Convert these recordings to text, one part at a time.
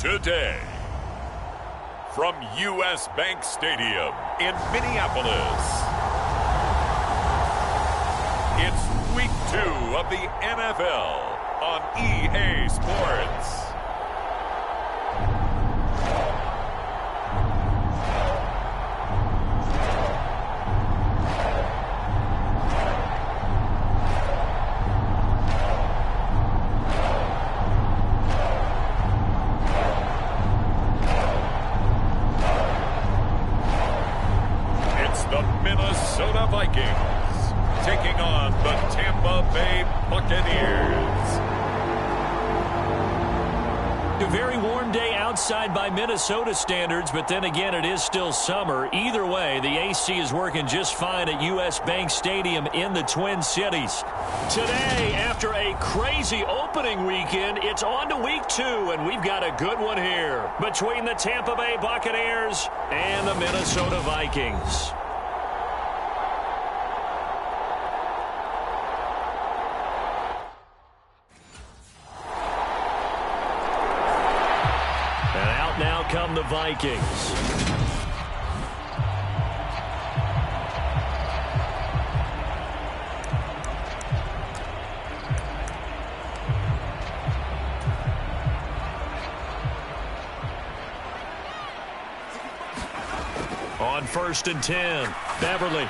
Today, from U.S. Bank Stadium in Minneapolis, it's Week 2 of the NFL on EA Sports. Vikings taking on the Tampa Bay Buccaneers. A very warm day outside by Minnesota standards, but then again it is still summer. Either way, the AC is working just fine at U.S. Bank Stadium in the Twin Cities. Today, after a crazy opening weekend, it's on to Week 2, and we've got a good one here between the Tampa Bay Buccaneers and the Minnesota Vikings. Now come the Vikings. On 1st and 10, Beverly.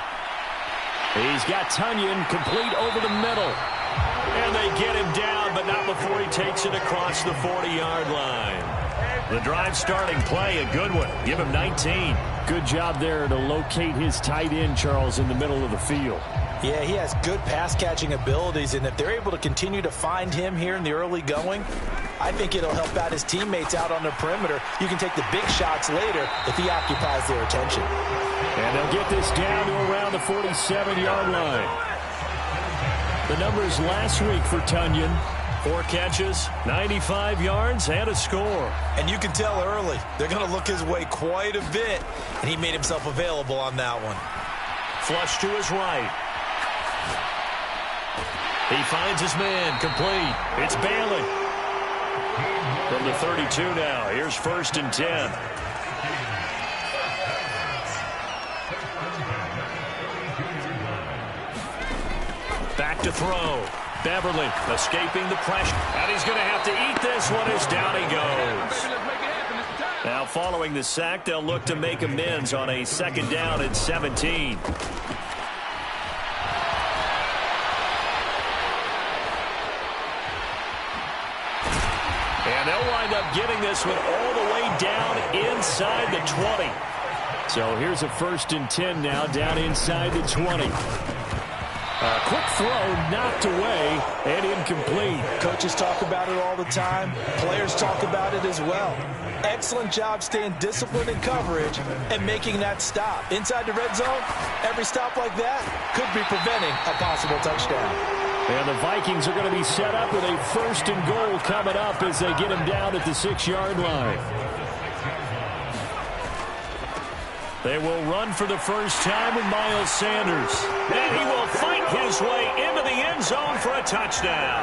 He's got Tunyon complete over the middle. And they get him down, but not before he takes it across the 40-yard line. The drive starting play, a good one. Give him 19. Good job there to locate his tight end, Charles, in the middle of the field. Yeah, he has good pass-catching abilities, and if they're able to continue to find him here in the early going, I think it'll help out his teammates out on the perimeter. You can take the big shots later if he occupies their attention. And they'll get this down to around the 47-yard line. The numbers last week for Tunyon. 4 catches, 95 yards, and a score. And you can tell early, they're going to look his way quite a bit, and he made himself available on that one. Flush to his right. He finds his man, complete. It's Bailey. From the 32 now, here's 1st and 10. Back to throw. Beverly escaping the pressure. And he's going to have to eat this one as down he goes. Now following the sack, they'll look to make amends on a 2nd down and 17. And they'll wind up getting this one all the way down inside the 20. So here's a 1st and 10 now down inside the 20. A quick throw knocked away and incomplete. Coaches talk about it all the time. Players talk about it as well. Excellent job staying disciplined in coverage and making that stop. Inside the red zone, every stop like that could be preventing a possible touchdown. And the Vikings are going to be set up with a 1st and goal coming up as they get him down at the 6-yard line. They will run for the first time with Miles Sanders. And he will fight his way into the end zone for a touchdown.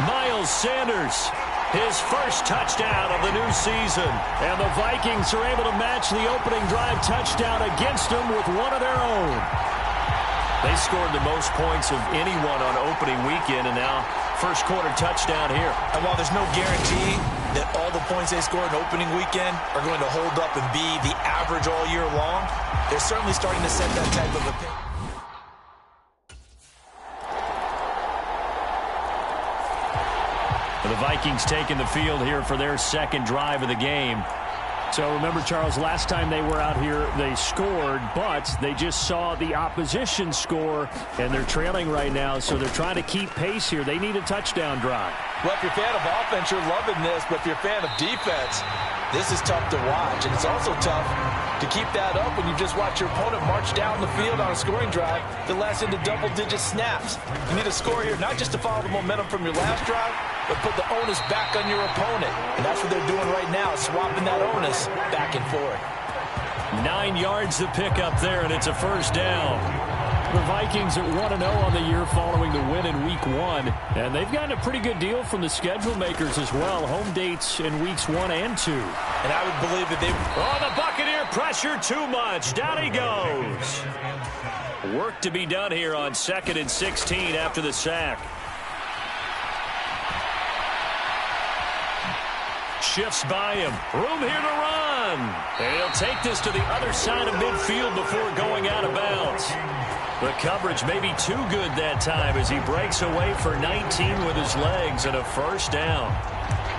Miles Sanders, his first touchdown of the new season. And the Vikings are able to match the opening drive touchdown against them with one of their own. They scored the most points of anyone on opening weekend, and now first quarter touchdown here. And while there's no guarantee that all the points they score in opening weekend are going to hold up and be the average all year long, they're certainly starting to set that type of a pace. The Vikings taking the field here for their 2nd drive of the game. So remember, Charles, last time they were out here, they scored, but they just saw the opposition score, and they're trailing right now, so they're trying to keep pace here. They need a touchdown drive. Well, if you're a fan of offense, you're loving this, but if you're a fan of defense, this is tough to watch, and it's also tough to keep that up when you just watch your opponent march down the field on a scoring drive that lasts into double-digit snaps. You need a score here, not just to follow the momentum from your last drive, but put the onus back on your opponent. And that's what they're doing right now, swapping that onus back and forth. 9 yards to pick up there, and it's a 1st down. The Vikings at 1-0 on the year following the win in Week 1. And they've gotten a pretty good deal from the schedule makers as well. Home dates in Weeks 1 and 2. And I would believe that they... Oh, the Buccaneer pressure too much. Down he goes. Work to be done here on 2nd and 16 after the sack. Shifts by him. Room here to run. And he'll take this to the other side of midfield before going out of bounds. The coverage may be too good that time as he breaks away for 19 with his legs and a first down.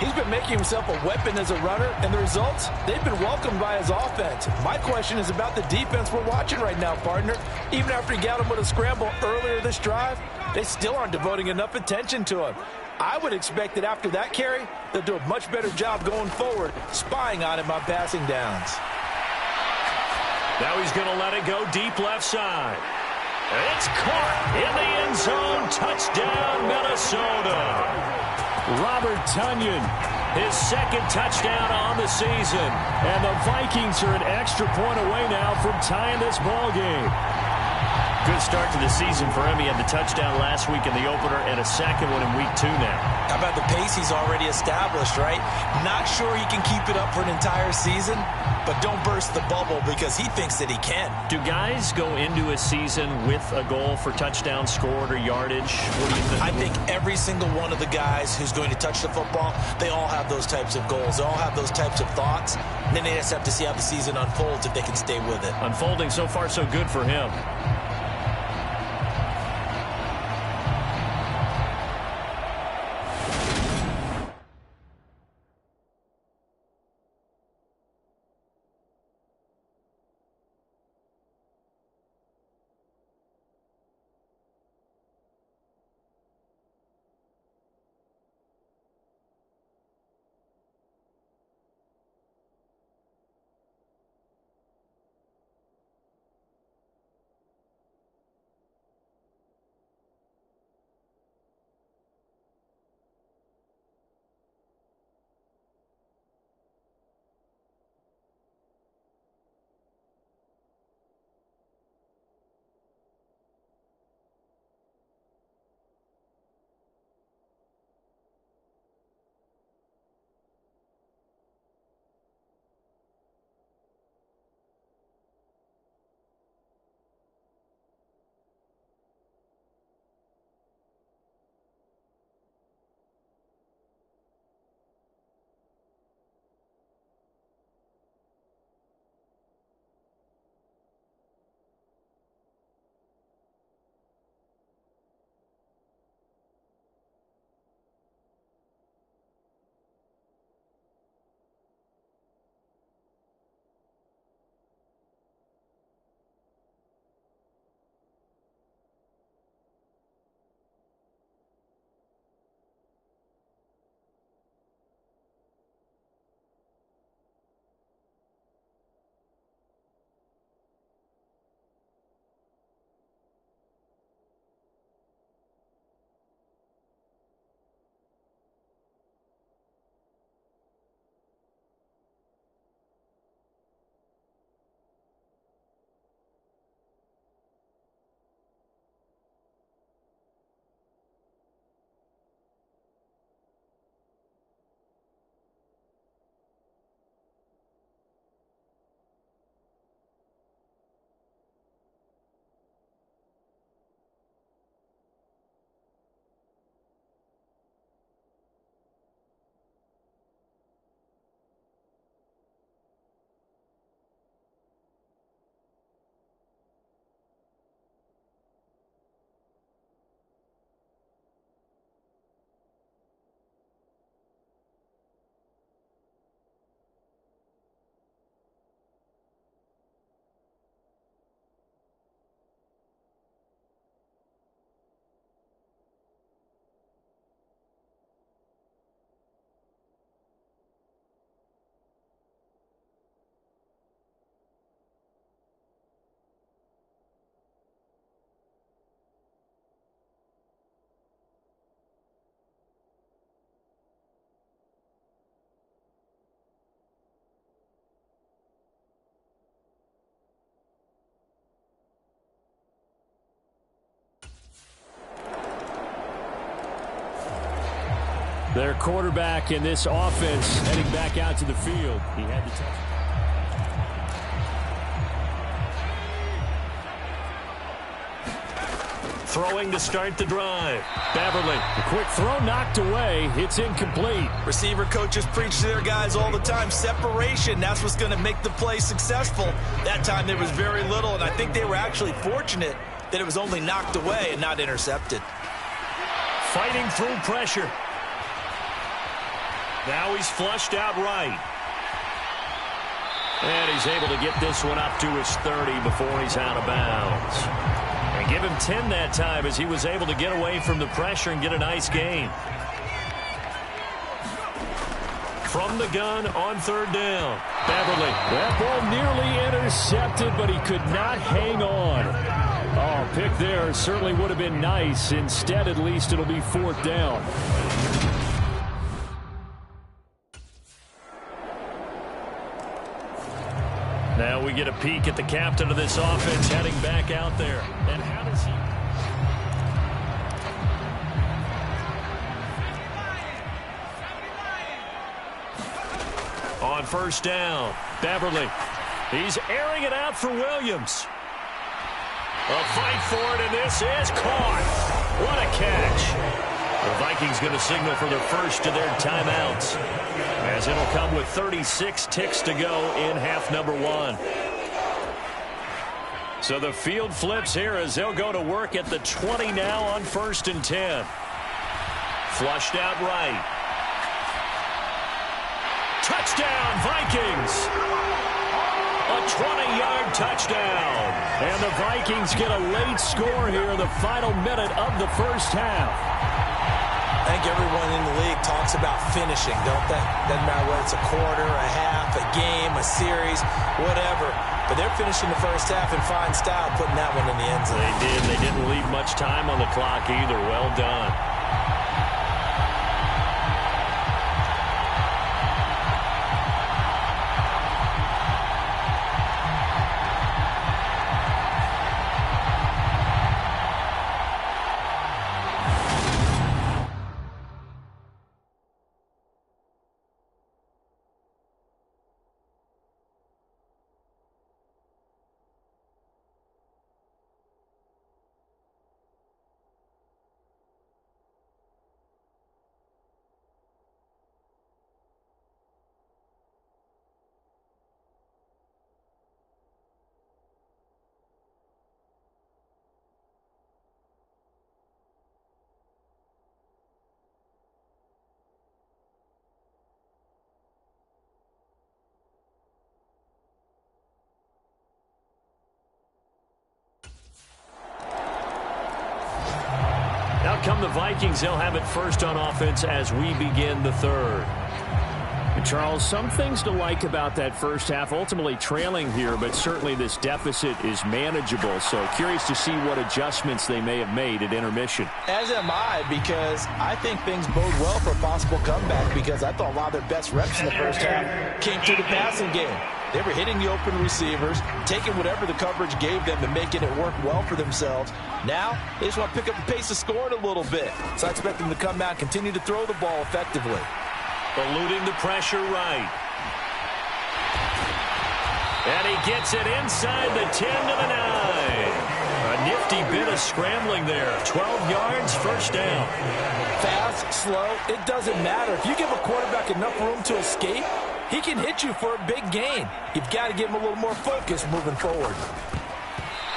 He's been making himself a weapon as a runner, and the results, they've been welcomed by his offense. My question is about the defense we're watching right now, partner. Even after he got him with a scramble earlier this drive, they still aren't devoting enough attention to him. I would expect that after that carry, they'll do a much better job going forward, spying on him on passing downs. Now he's going to let it go deep left side. It's caught in the end zone. Touchdown, Minnesota. Robert Tonyan, His second touchdown on the season. and the Vikings are an extra point away now from tying this ball game. Good start to the season for him. He had the touchdown last week in the opener and a second one in Week 2 now. How about the pace he's already established, right? Not sure he can keep it up for an entire season, but don't burst the bubble because he thinks that he can. Do guys go into a season with a goal for touchdown scored or yardage? What do you think? I think every single one of the guys who's going to touch the football, they all have those types of goals. They all have those types of thoughts. And then they just have to see how the season unfolds if they can stay with it. Unfolding so far so good for him. Their quarterback in this offense heading back out to the field. He had the touch. Throwing to start the drive. Beverly, a quick throw knocked away. It's incomplete. Receiver coaches preach to their guys all the time. Separation, that's what's going to make the play successful. That time there was very little, and I think they were actually fortunate that it was only knocked away and not intercepted. Fighting through pressure. Now he's flushed out right. And he's able to get this one up to his 30 before he's out of bounds. And give him 10 that time as he was able to get away from the pressure and get a nice gain. From the gun on third down. Beverly. That ball nearly intercepted, but he could not hang on. Oh, pick there certainly would have been nice. Instead, at least, it'll be fourth down. Now we get a peek at the captain of this offense heading back out there. And how does he... On first down, Beverly. He's airing it out for Williams. A fight for it, and this is caught. What a catch. The Vikings going to signal for their first of their timeouts, as it'll come with 36 ticks to go in half number one. So the field flips here as they'll go to work at the 20 now on 1st and 10. Flushed out right. Touchdown, Vikings! A 20-yard touchdown. And the Vikings get a late score here in the final minute of the first half. I think everyone in the league talks about finishing, don't they? Doesn't matter whether it's a quarter, a half, a game, a series, whatever. But they're finishing the first half in fine style, putting that one in the end zone. They did. They didn't leave much time on the clock either. Well done. Out come the Vikings. They'll have it first on offense as we begin the third. And Charles, some things to like about that first half. Ultimately trailing here, but certainly this deficit is manageable. So curious to see what adjustments they may have made at intermission. As am I, because I think things bode well for a possible comeback, because I thought a lot of their best reps in the first half came through the passing game. They were hitting the open receivers, taking whatever the coverage gave them and making it work well for themselves. Now, they just want to pick up the pace of scoring a little bit. So I expect them to come out and continue to throw the ball effectively. Eluding the pressure right. And he gets it inside the 10 to the 9. A nifty bit of scrambling there. 12 yards, first down. Fast, slow, it doesn't matter. If you give a quarterback enough room to escape, he can hit you for a big gain. You've got to give him a little more focus moving forward.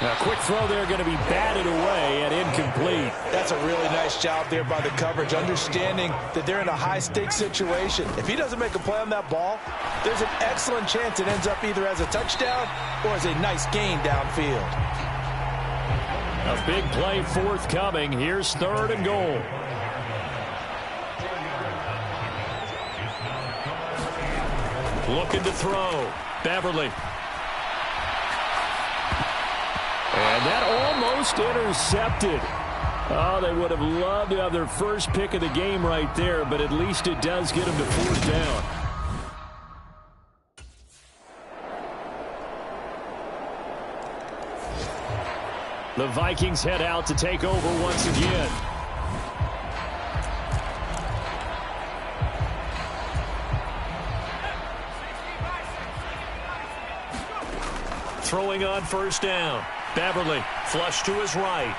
A quick throw there going to be batted away and incomplete. That's a really nice job there by the coverage, understanding that they're in a high-stakes situation. If he doesn't make a play on that ball, there's an excellent chance it ends up either as a touchdown or as a nice gain downfield. A big play forthcoming. Here's 3rd and goal. Looking to throw. Beverly. And that almost intercepted. Oh, they would have loved to have their first pick of the game right there, but at least it does get them to 4th down. The Vikings head out to take over once again. throwing on first down. Beverly, flush to his right.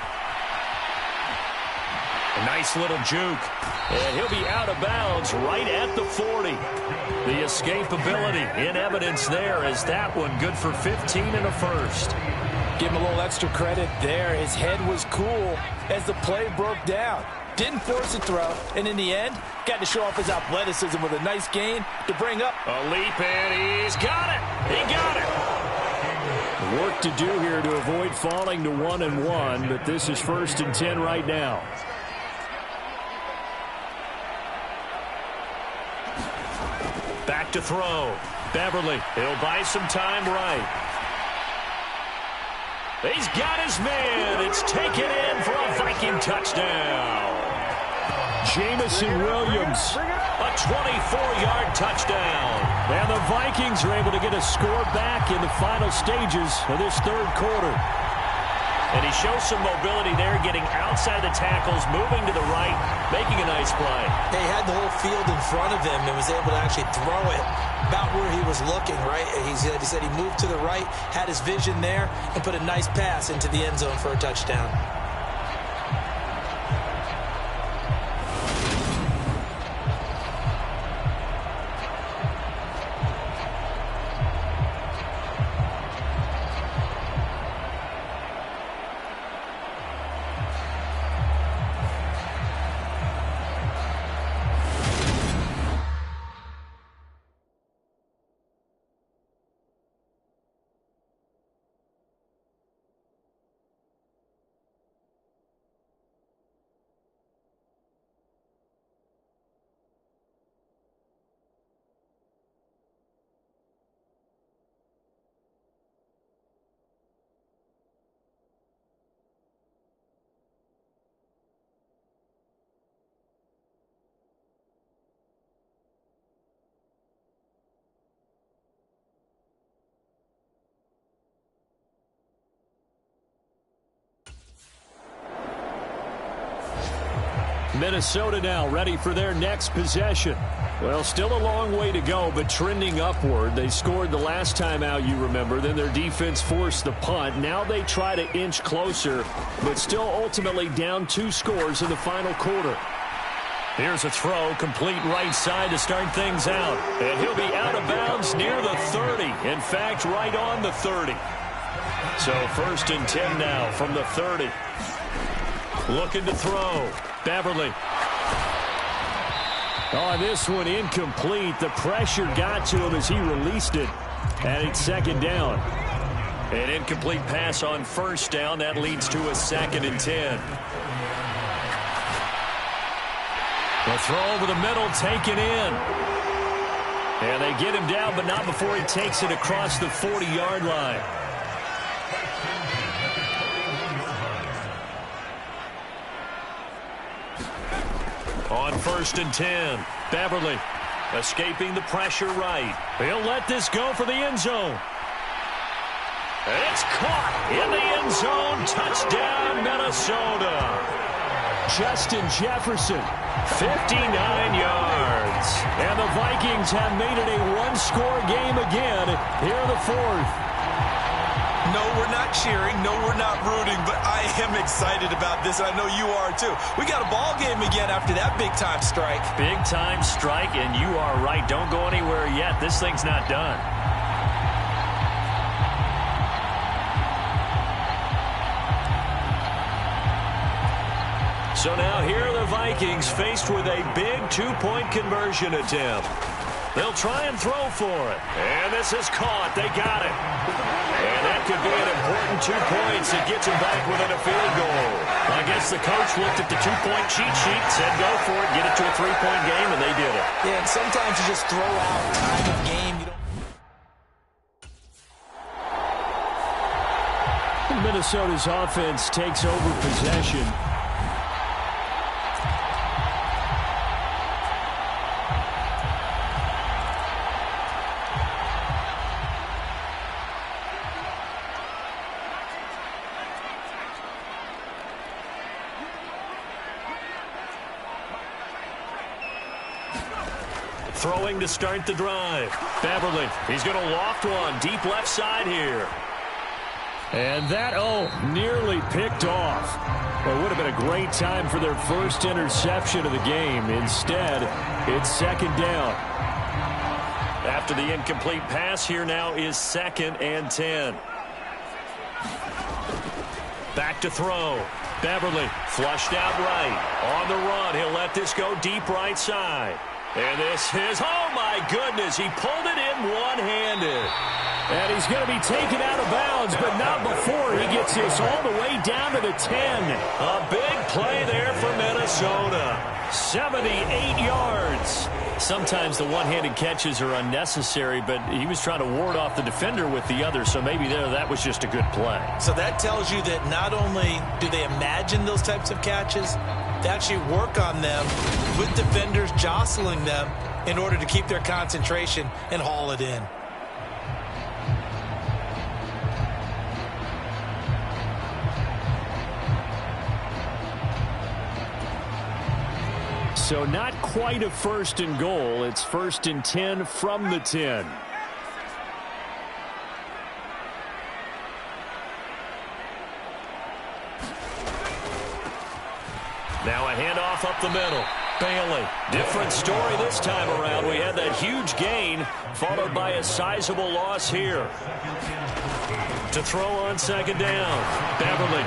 A nice little juke. And he'll be out of bounds right at the 40. The escapability in evidence there as that one good for 15 and a first. Give him a little extra credit there. His head was cool as the play broke down. Didn't force a throw, and in the end, got to show off his athleticism with a nice gain to bring up. A leap, and he's got it. He got it. Work to do here to avoid falling to 1-1, but this is 1st and 10 right now. Back to throw. Beverly, he'll buy some time right. He's got his man. It's taken in for a Viking touchdown. Jamison Williams. A 24-yard touchdown. And the Vikings are able to get a score back in the final stages of this third quarter. And he shows some mobility there, getting outside the tackles, moving to the right, making a nice play. He had the whole field in front of him and was able to actually throw it about where he was looking, right? He said he moved to the right, had his vision there, and put a nice pass into the end zone for a touchdown. Minnesota now ready for their next possession. Well, still a long way to go, but trending upward. They scored the last time out, you remember. Then their defense forced the punt. Now they try to inch closer, but still ultimately down 2 scores in the final quarter. Here's a throw, complete right side to start things out. And he'll be out of bounds near the 30. In fact, right on the 30. So 1st and 10 now from the 30. Looking to throw. Beverly. Oh, this one incomplete. The pressure got to him as he released it. And it's 2nd down. An incomplete pass on 1st down. That leads to a 2nd and 10. The throw over the middle taken in. And they get him down, but not before he takes it across the 40-yard line. On 1st and 10, Beverly escaping the pressure right. He'll let this go for the end zone. It's caught in the end zone. Touchdown, Minnesota. Justin Jefferson, 59 yards. And the Vikings have made it a one-score game again here in the 4th. No, we're not cheering. No, we're not rooting, but I am excited about this, and I know you are too. We got a ball game again after that big-time strike. Big-time strike, and you are right. Don't go anywhere yet. This thing's not done. So now here are the Vikings faced with a big 2-point conversion attempt. They'll try and throw for it. And this is caught. They got it. And that could be an important 2 points that gets them back within a field goal. I guess the coach looked at the 2-point cheat sheet, said go for it, get it to a 3-point game, and they did it. Yeah, and sometimes you just throw out time of game. You don't... Minnesota's offense takes over possession. Throwing to start the drive. Beverly, he's going to loft one deep left side here. And that, nearly picked off. Well, it would have been a great time for their first interception of the game. Instead, it's second down. After the incomplete pass, here now is 2nd and 10. Back to throw. Beverly flushed out right. On the run, he'll let this go deep right side. And this is, oh my goodness, he pulled it in one-handed. And he's going to be taken out of bounds, but not before he gets this all the way down to the 10. A big play there for Minnesota. 78 yards. Sometimes the one-handed catches are unnecessary, but he was trying to ward off the defender with the other, so maybe that was just a good play. So that tells you that not only do they imagine those types of catches, they actually work on them with defenders jostling them in order to keep their concentration and haul it in. So not quite a 1st and goal. It's 1st and 10 from the 10. Now a handoff up the middle. Bailey. Different story this time around. We had that huge gain, followed by a sizable loss here. To throw on 2nd down. Beverly.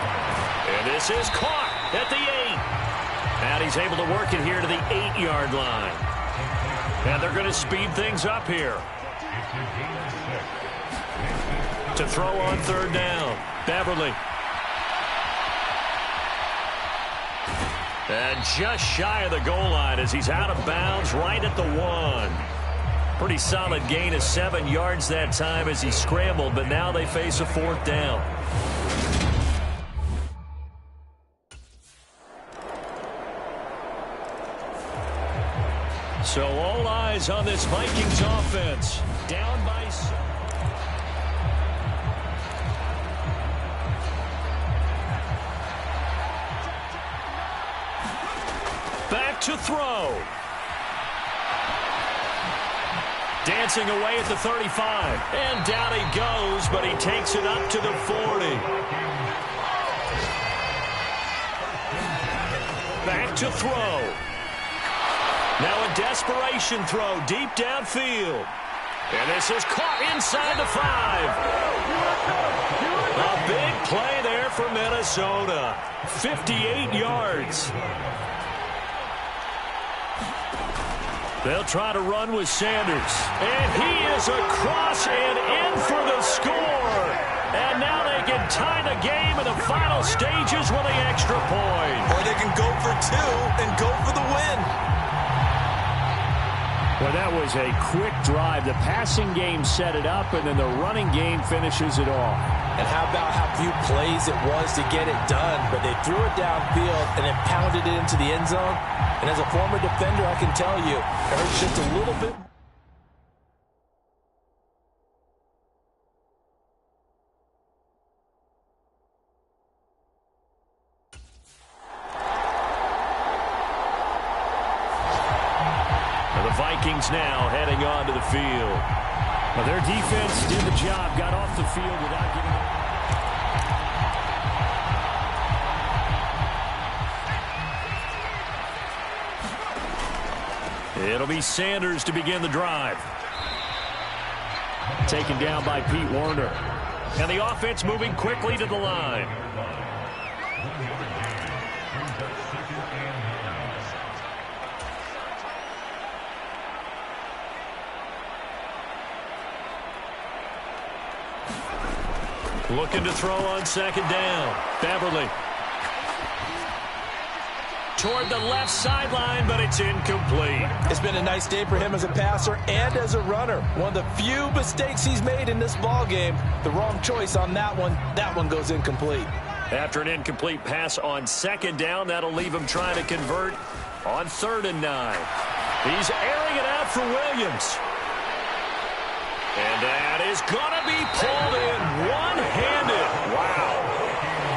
And this is caught at the 8. And he's able to work it here to the 8-yard line. And they're going to speed things up here. To throw on 3rd down. Beverly. And just shy of the goal line as he's out of bounds right at the 1. Pretty solid gain of 7 yards that time as he scrambled, but now they face a 4th down. So all eyes on this Vikings offense. Down by 7. Back to throw. Dancing away at the 35. And down he goes, but he takes it up to the 40. Back to throw. Now a desperation throw deep downfield. And this is caught inside the 5. A big play there for Minnesota. 58 yards. They'll try to run with Sanders. And he is across and in for the score. And now they can tie the game in the final stages with the extra point. Or they can go for 2 and go for the win. Well, that was a quick drive. The passing game set it up, and then the running game finishes it off. And how about how few plays it was to get it done, but they threw it downfield and then pounded it into the end zone. And as a former defender, I can tell you, it hurts just a little bit. Vikings now heading onto the field. Well, their defense did the job, got off the field without giving. It'll be Sanders to begin the drive. Taken down by Pete Werner. And the offense moving quickly to the line. Looking to throw on 2nd down. Beverly. Toward the left sideline, but it's incomplete. It's been a nice day for him as a passer and as a runner. One of the few mistakes he's made in this ball game. The wrong choice on that one. That one goes incomplete. After an incomplete pass on 2nd down, that'll leave him trying to convert on 3rd and 9. He's airing it out for Williams. And that is going to be pulled in one-handed. Wow.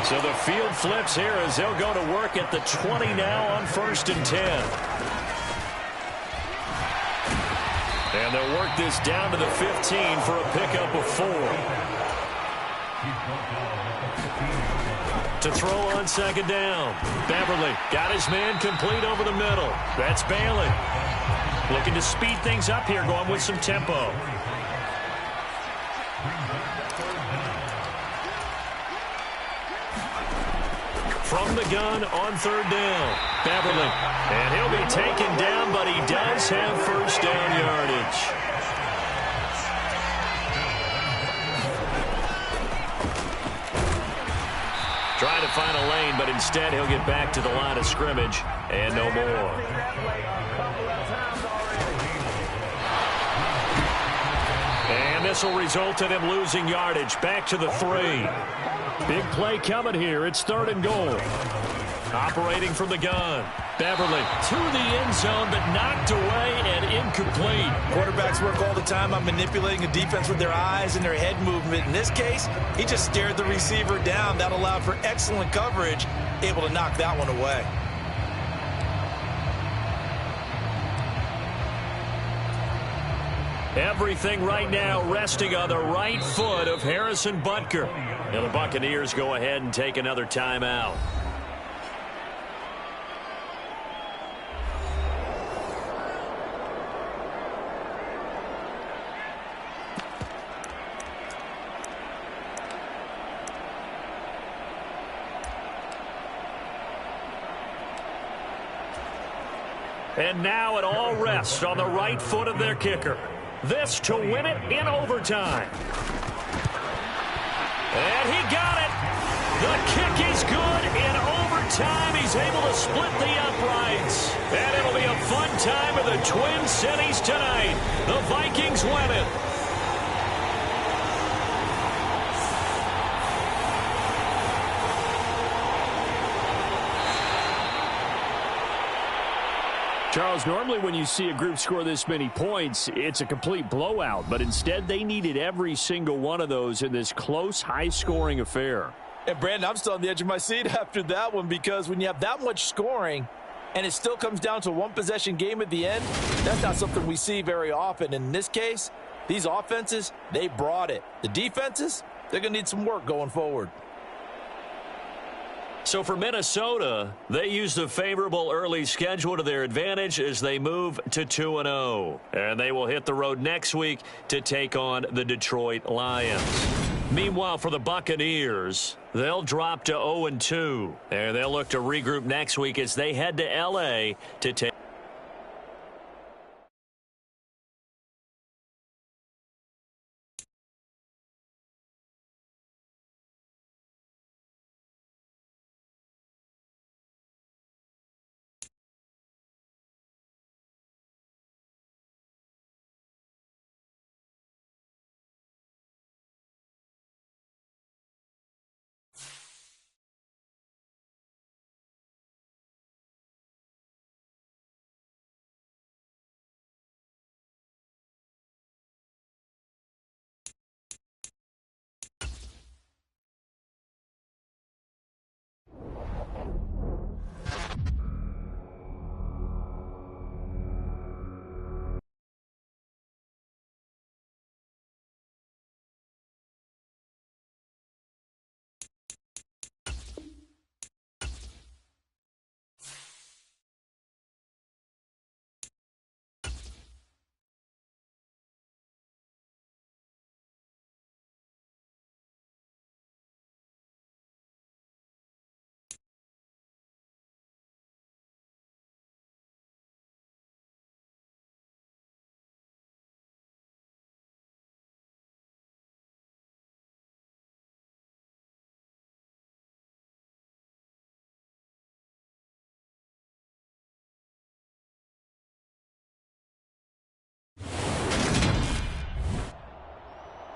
So the field flips here as they'll go to work at the 20 now on 1st and 10. And they'll work this down to the 15 for a pickup of 4. To throw on second down. Beverly got his man complete over the middle. That's Bailey. Looking to speed things up here, going with some tempo. From the gun on third down. Beverly. And he'll be taken down, but he does have first down yardage. Trying to find a lane, but instead he'll get back to the line of scrimmage and no more. And this will result in him losing yardage. Back to the 3. Big play coming here. It's 3rd and goal. Operating from the gun. Beverly to the end zone, but knocked away and incomplete. Quarterbacks work all the time on manipulating a defense with their eyes and their head movement. In this case, he just stared the receiver down. That allowed for excellent coverage, able to knock that one away. Everything right now resting on the right foot of Harrison Butker. And the Buccaneers go ahead and take another timeout. And now it all rests on the right foot of their kicker. This to win it in overtime. And he got it. The kick is good in overtime. He's able to split the uprights. And it'll be a fun time in the Twin Cities tonight. The Vikings win it. Charles, normally when you see a group score this many points, it's a complete blowout. But instead, they needed every single one of those in this close, high-scoring affair. And, Brandon, I'm still on the edge of my seat after that one because when you have that much scoring and it still comes down to a one-possession game at the end, that's not something we see very often. In this case, these offenses, they brought it. The defenses, they're going to need some work going forward. So for Minnesota, they use the favorable early schedule to their advantage as they move to 2-0. And they will hit the road next week to take on the Detroit Lions. Meanwhile, for the Buccaneers, they'll drop to 0-2. And they'll look to regroup next week as they head to L.A. to take.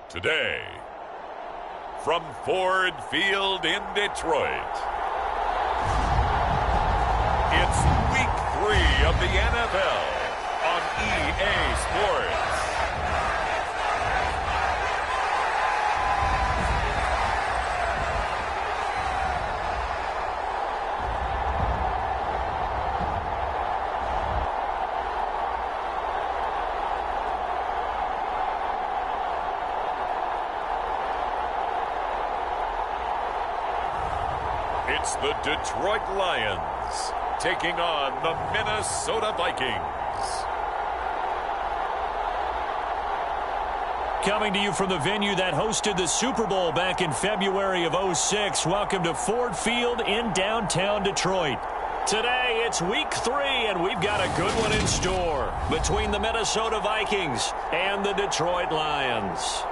Today, from Ford Field in Detroit, it's Week 3 of the NFL on EA Sports. It's the Detroit Lions taking on the Minnesota Vikings. Coming to you from the venue that hosted the Super Bowl back in February of '06. Welcome to Ford Field in downtown Detroit. Today, it's week 3, and we've got a good one in store between the Minnesota Vikings and the Detroit Lions.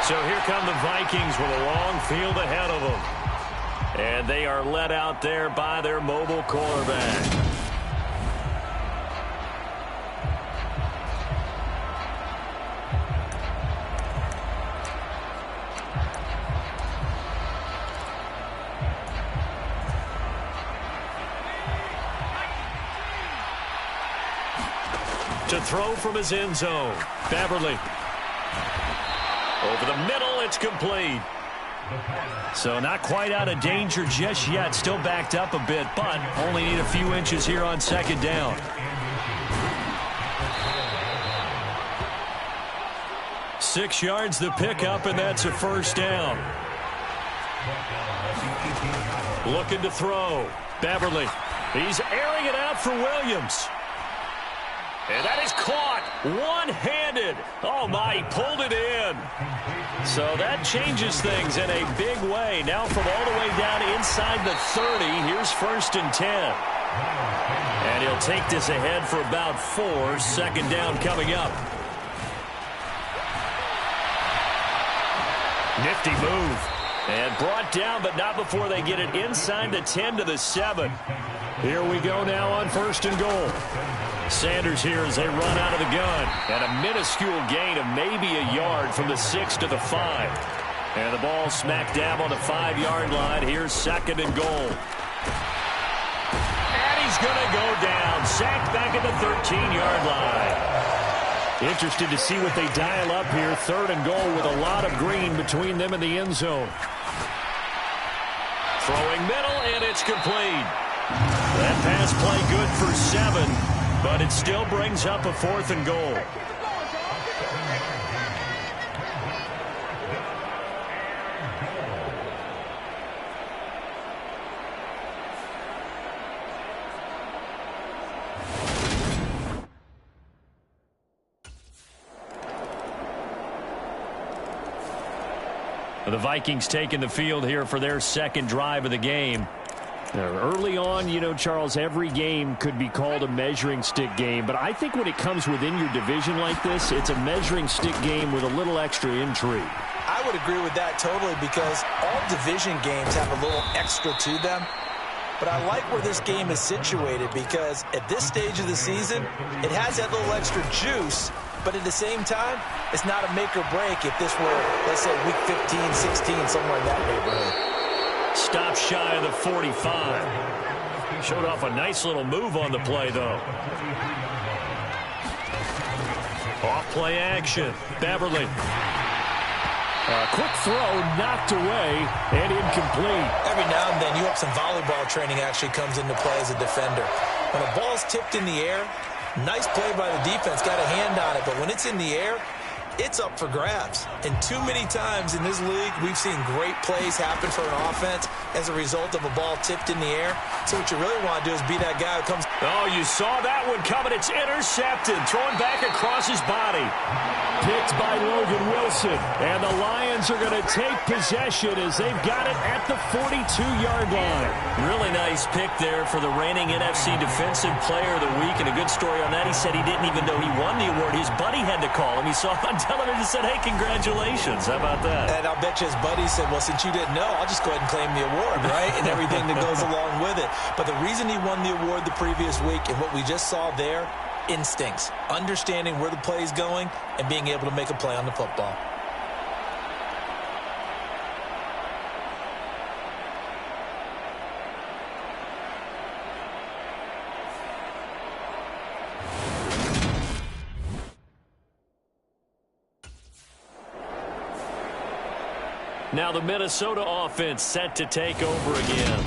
So here come the Vikings with a long field ahead of them. And they are led out there by their mobile quarterback. To throw from his end zone, Beverly. Over the middle, it's complete. So not quite out of danger just yet. Still backed up a bit, but only need a few inches here on second down. Six yards the pickup, and that's a first down. Looking to throw. Beverly. He's airing it out for Williams. And that is caught one-handed. Oh, my, he pulled it in. So that changes things in a big way. Now from all the way down inside the 30, here's 1st and 10. And he'll take this ahead for about 4. Second down coming up. Nifty move. And brought down, but not before they get it inside the 10 to the 7. Here we go now on 1st and goal. Sanders here as they run out of the gun. And a minuscule gain of maybe a yard from the 6 to the 5. And the ball smack dab on the 5-yard line. Here's 2nd and goal. And he's going to go down. Sacked back at the 13-yard line. Interested to see what they dial up here. 3rd and goal with a lot of green between them and the end zone. Throwing middle, and it's complete. That pass play good for 7. But it still brings up a 4th and goal. The Vikings taking the field here for their second drive of the game. Early on, you know, Charles, every game could be called a measuring stick game. But I think when it comes within your division like this, it's a measuring stick game with a little extra intrigue. I would agree with that totally because all division games have a little extra to them. But I like where this game is situated because at this stage of the season, it has that little extra juice. But at the same time, it's not a make or break if this were, let's say, week 15, 16, somewhere in that neighborhood. Stop shy of the 45. Showed off a nice little move on the play, though. Off play action. Beverly. A quick throw knocked away and incomplete. Every now and then, you hope some volleyball training actually comes into play as a defender. When a ball's tipped in the air, nice play by the defense, got a hand on it. But when it's in the air, it's up for grabs. And too many times in this league, we've seen great plays happen for an offense as a result of a ball tipped in the air. So what you really want to do is be that guy who comes. Oh, you saw that one coming. It's intercepted. Throwing back across his body. Picked by Logan Wilson. And the Lions are going to take possession as they've got it at the 42-yard line. Really nice pick there for the reigning NFC Defensive Player of the Week. And a good story on that. He said he didn't even know he won the award. His buddy had to call him. He saw it on television and said, hey, congratulations. How about that? And I'll bet you his buddy said, well, since you didn't know, I'll just go ahead and claim the award, right? And everything that goes along with it. But the reason he won the award the previous week and what we just saw there, instincts, understanding where the play is going and being able to make a play on the football. Now the Minnesota offense set to take over again.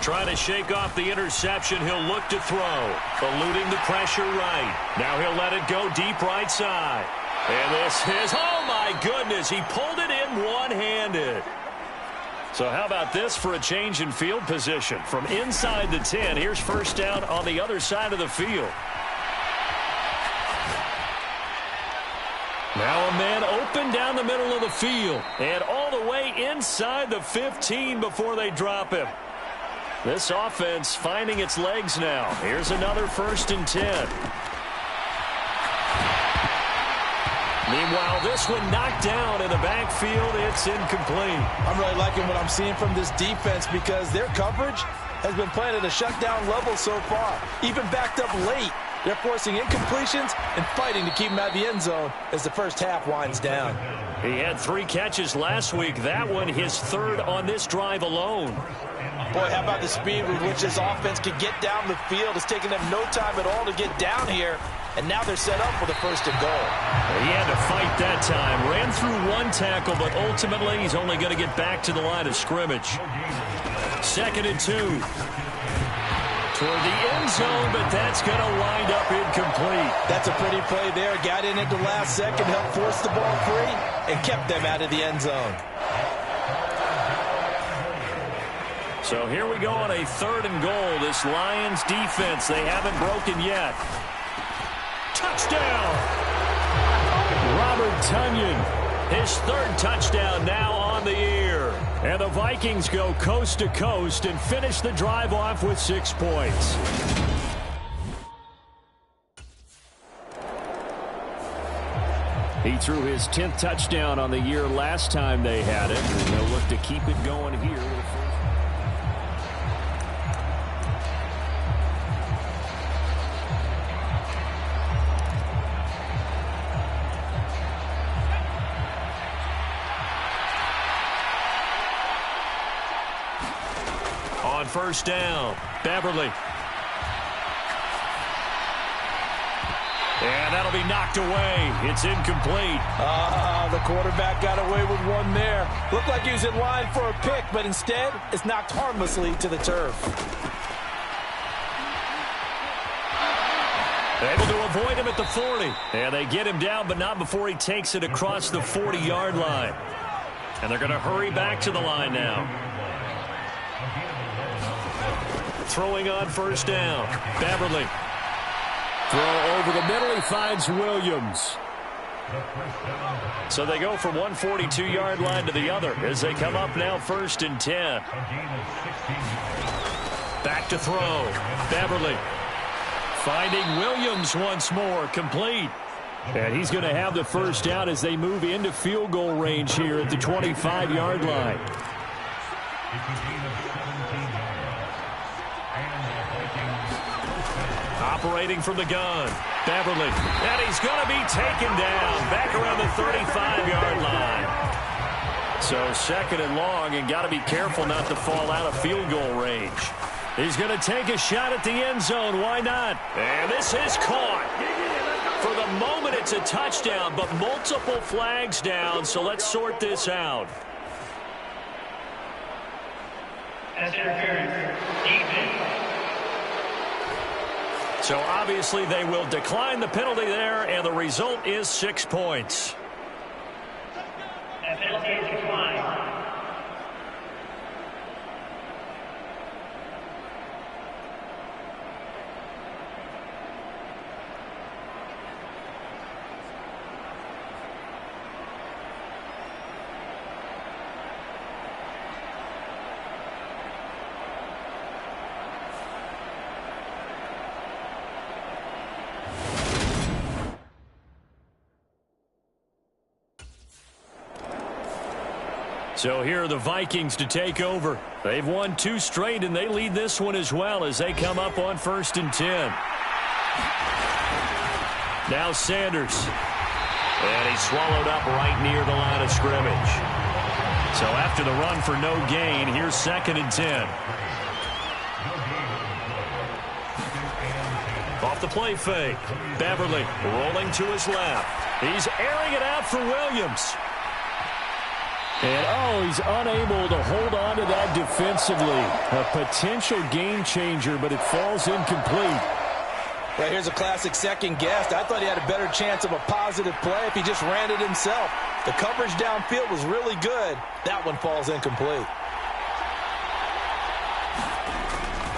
Trying to shake off the interception. He'll look to throw. Eluding the pressure right. Now he'll let it go deep right side. And this is, oh my goodness, he pulled it in one-handed. So how about this for a change in field position? From inside the 10, here's first down on the other side of the field. Now a man open down the middle of the field. And all the way inside the 15 before they drop him. This offense finding its legs now. Here's another 1st and 10. Meanwhile, this one knocked down in the backfield. It's incomplete. I'm really liking what I'm seeing from this defense because their coverage has been playing at a shutdown level so far. Even backed up late, they're forcing incompletions and fighting to keep him out of the end zone as the first half winds down. He had 3 catches last week. That one his 3rd on this drive alone. Boy, how about the speed with which this offense can get down the field? It's taken them no time at all to get down here, and now they're set up for the 1st and goal. He had to fight that time. Ran through 1 tackle, but ultimately he's only going to get back to the line of scrimmage. 2nd and 2. Toward the end zone, but that's going to wind up incomplete. That's a pretty play there. Got in at the last second, helped force the ball free, and kept them out of the end zone. So here we go on a 3rd and goal. This Lions defense, they haven't broken yet. Touchdown! Robert Tonyan, his 3rd touchdown now on the year. And the Vikings go coast to coast and finish the drive off with 6 points. He threw his 10th touchdown on the year last time they had it. And they'll look to keep it going here. On 1st down, Beverly. And that'll be knocked away. It's incomplete. The quarterback got away with one there. Looked like he was in line for a pick, but instead, it's knocked harmlessly to the turf. Able to avoid him at the 40. And they get him down, but not before he takes it across the 40-yard line. And they're going to hurry back to the line now. Throwing on 1st down. Beverly. Throw over the middle. He finds Williams. So they go from one 42-yard line to the other as they come up now 1st and 10. Back to throw. Beverly. Finding Williams once more. Complete. And he's going to have the 1st down as they move into field goal range here at the 25-yard line. Operating from the gun. Beverly. And he's going to be taken down back around the 35-yard line. So 2nd and long, and got to be careful not to fall out of field goal range. He's going to take a shot at the end zone. Why not? And this is caught. For the moment, it's a touchdown, but multiple flags down, so let's sort this out. So obviously they will decline the penalty there, and the result is 6 points. Penalty is declined. So here are the Vikings to take over. They've won 2 straight, and they lead this one as well as they come up on 1st and 10. Now Sanders. And he's swallowed up right near the line of scrimmage. So after the run for no gain, here's 2nd and 10. play fake. Beverly rolling to his left. He's airing it out for Williams. And, he's unable to hold on to that defensively. A potential game changer, but it falls incomplete. Well, here's a classic second guess. I thought he had a better chance of a positive play if he just ran it himself. The coverage downfield was really good. That one falls incomplete.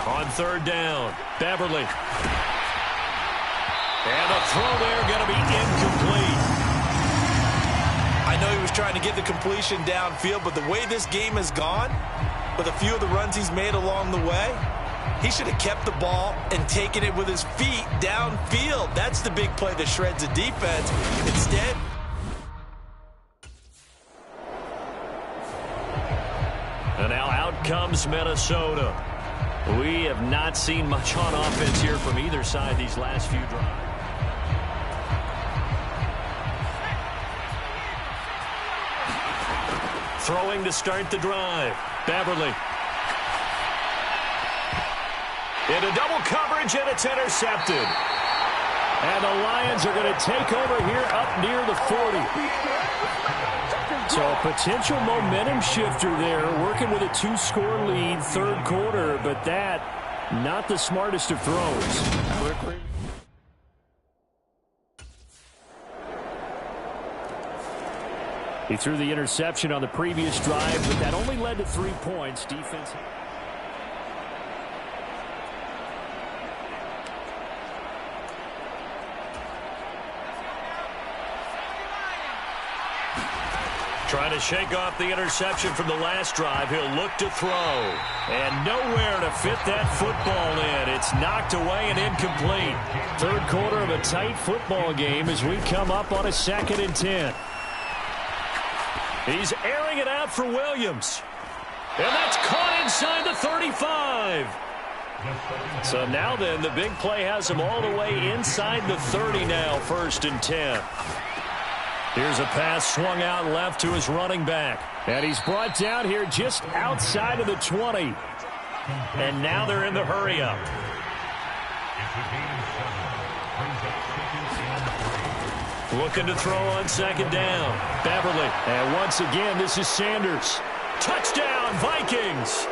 On third down, Beverly. And the throw there going to be incomplete. I know he was trying to get the completion downfield, but the way this game has gone, with a few of the runs he's made along the way, he should have kept the ball and taken it with his feet downfield. That's the big play that shreds a defense. Instead, and now out comes Minnesota. We have not seen much on offense here from either side these last few drives. Throwing to start the drive. Beverly. Into double coverage, and it's intercepted. And the Lions are going to take over here up near the 40. So a potential momentum shifter there, working with a 2-score lead, third quarter, but that, not the smartest of throws. He threw the interception on the previous drive, but that only led to 3 points. Defense. Trying to shake off the interception from the last drive. He'll look to throw. And nowhere to fit that football in. It's knocked away and incomplete. Third quarter of a tight football game as we come up on a 2nd and 10. He's airing it out for Williams. And that's caught inside the 35. So now then, the big play has him all the way inside the 30 now, 1st and 10. Here's a pass swung out left to his running back. And he's brought down here just outside of the 20. And now they're in the hurry-up. Looking to throw on 2nd down. Beverly. And once again, this is Sanders. Touchdown, Vikings!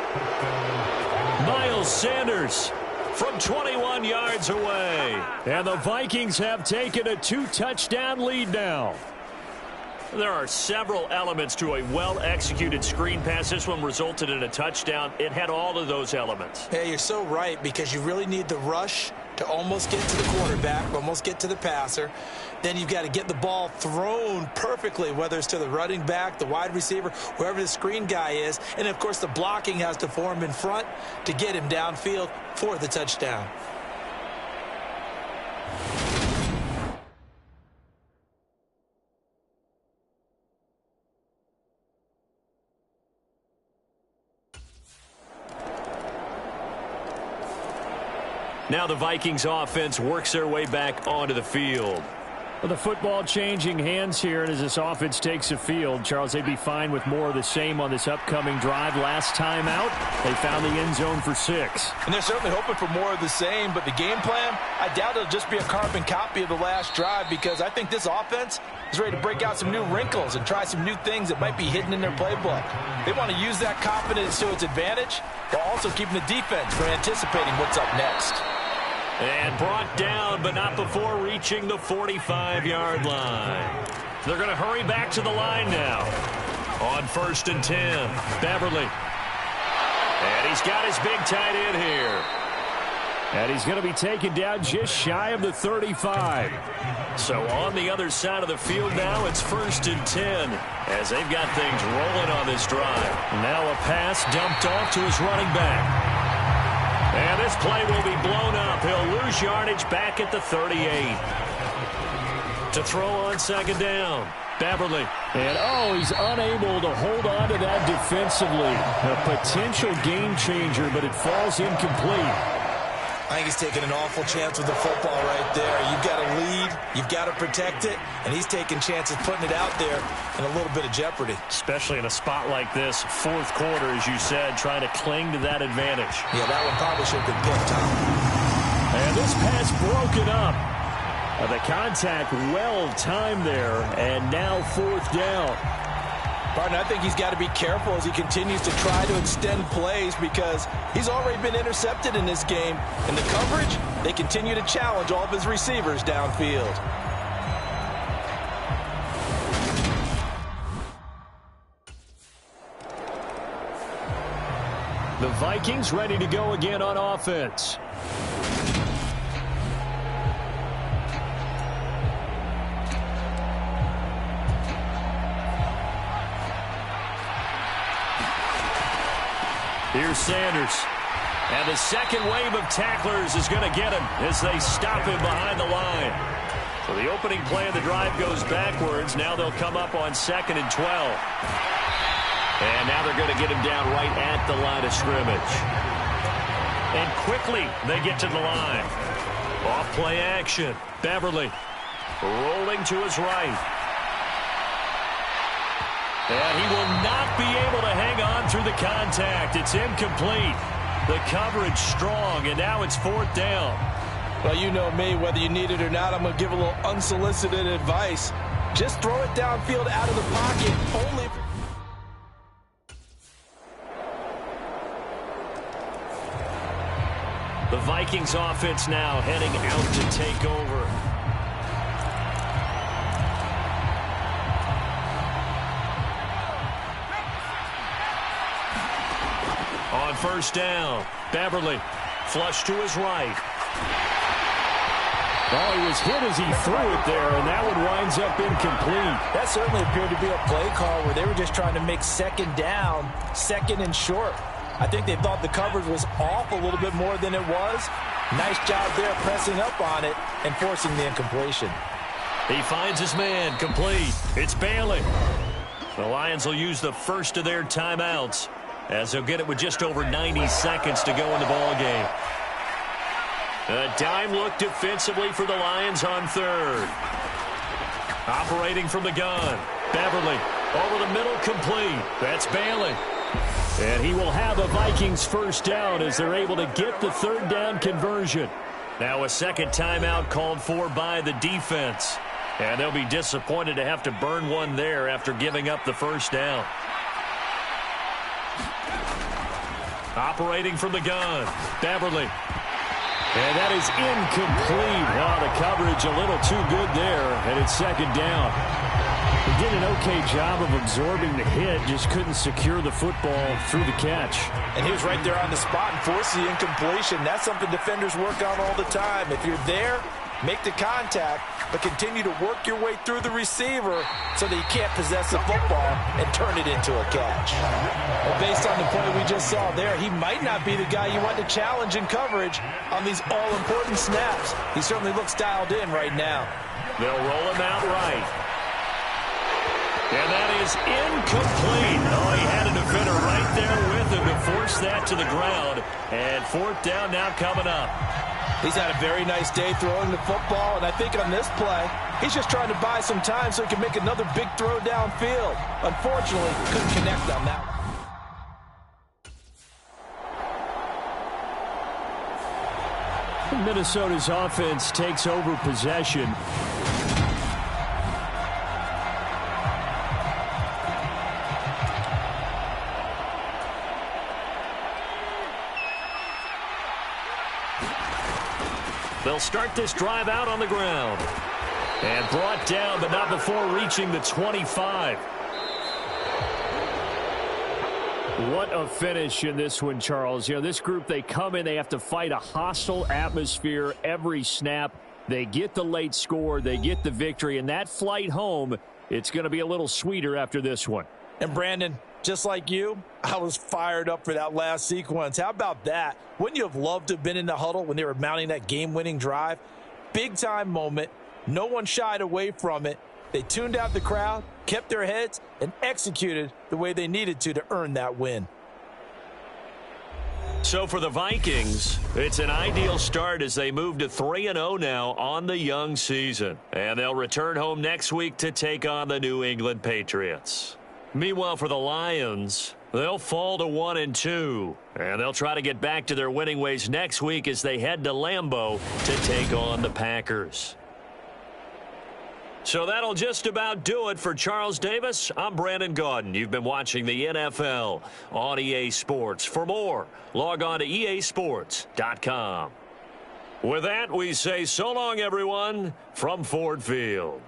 Miles Sanders from 21 yards away. And the Vikings have taken a 2-touchdown lead now. There are several elements to a well-executed screen pass. This one resulted in a touchdown. It had all of those elements. yeah, you're so right, because you really need the rush to almost get to the quarterback, almost get to the passer. Then you've got to get the ball thrown perfectly, whether it's to the running back, the wide receiver, whoever the screen guy is. And, of course, the blocking has to form in front to get him downfield for the touchdown. Now the Vikings offense works their way back onto the field. Well, the football changing hands here, and as this offense takes the field, Charles, they'd be fine with more of the same on this upcoming drive. Last time out, they found the end zone for 6. And they're certainly hoping for more of the same, but the game plan, I doubt it'll just be a carbon copy of the last drive, because I think this offense is ready to break out some new wrinkles and try some new things that might be hidden in their playbook. They want to use that confidence to its advantage, while also keeping the defense from anticipating what's up next. And brought down, but not before reaching the 45-yard line. They're going to hurry back to the line now. On 1st and 10, Beverly. And he's got his big tight end here. And he's going to be taken down just shy of the 35. So on the other side of the field now, it's 1st and 10 as they've got things rolling on this drive. Now a pass dumped off to his running back. And this play will be blown up. He'll lose yardage back at the 38. To throw on 2nd down, Beverly. And, he's unable to hold on to that defensively. A potential game changer, but it falls incomplete. I think he's taking an awful chance with the football right there. You've got to lead, you've got to protect it, and he's taking chances putting it out there in a little bit of jeopardy. Especially in a spot like this, 4th quarter, as you said, trying to cling to that advantage. Yeah, that one probably should have been picked, Tom. And this pass broken up. The contact well-timed there, and now 4th down. Partner, I think he's got to be careful as he continues to try to extend plays because he's already been intercepted in this game. In the coverage, they continue to challenge all of his receivers downfield. The Vikings ready to go again on offense. Here's Sanders. And the second wave of tacklers is going to get him as they stop him behind the line. So the opening play of the drive goes backwards. Now they'll come up on 2nd and 12. And now they're going to get him down right at the line of scrimmage. And quickly they get to the line. Off play action. Beverly rolling to his right. And he will not be able to hang on through the contact. It's incomplete. The coverage strong, and now it's 4th down. Well, you know me, whether you need it or not, I'm going to give a little unsolicited advice. Just throw it downfield out of the pocket. Only if the Vikings offense now heading out to take over. On 1st down, Beverly flush to his right. Oh, he was hit as he threw it there, and that one winds up incomplete. that certainly appeared to be a play call where they were just trying to make 2nd down, 2nd and short. I think they thought the coverage was off a little bit more than it was. Nice job there pressing up on it and forcing the incompletion. He finds his man, complete. It's Bailey. The Lions will use the first of their timeouts as they'll get it with just over 90 seconds to go in the ball game. A dime look defensively for the Lions on 3rd. Operating from the gun. Beverly over the middle, complete. That's Bailey. And he will have a Vikings 1st down as they're able to get the 3rd down conversion. Now a second timeout called for by the defense. And they'll be disappointed to have to burn one there after giving up the 1st down. Operating from the gun, Beverly. And that is incomplete. Wow, the coverage a little too good there, and it's 2nd down. He did an okay job of absorbing the hit, just couldn't secure the football through the catch. And he was right there on the spot and forced the incompletion. That's something defenders work on all the time. If you're there, make the contact, but continue to work your way through the receiver so that you can't possess the football and turn it into a catch. Well, based on the play we just saw there, he might not be the guy you want to challenge in coverage on these all-important snaps. He certainly looks dialed in right now. They'll roll him out right. And that is incomplete. Oh, he had a defender right there with him to force that to the ground. And 4th down now coming up. He's had a very nice day throwing the football, and I think on this play, he's just trying to buy some time so he can make another big throw downfield. Unfortunately, couldn't connect on that one. Minnesota's offense takes over possession. They'll start this drive out on the ground. And brought down, but not before reaching the 25. What a finish in this one, Charles. You know, this group, they come in, they have to fight a hostile atmosphere every snap. They get the late score, they get the victory, and that flight home, it's going to be a little sweeter after this one. And Brandon, just like you, I was fired up for that last sequence. How about that? Wouldn't you have loved to have been in the huddle when they were mounting that game-winning drive? Big-time moment. No one shied away from it. They tuned out the crowd, kept their heads, and executed the way they needed to earn that win. So for the Vikings, it's an ideal start as they move to 3-0 now on the young season. And they'll return home next week to take on the New England Patriots. Meanwhile, for the Lions, They'll fall to 1-2, and they'll try to get back to their winning ways next week as they head to Lambeau to take on the Packers. So that'll just about do it for Charles Davis. I'm Brandon Gaudin. You've been watching the NFL on EA Sports. For more, log on to easports.com. With that, we say so long, everyone, from Ford Field.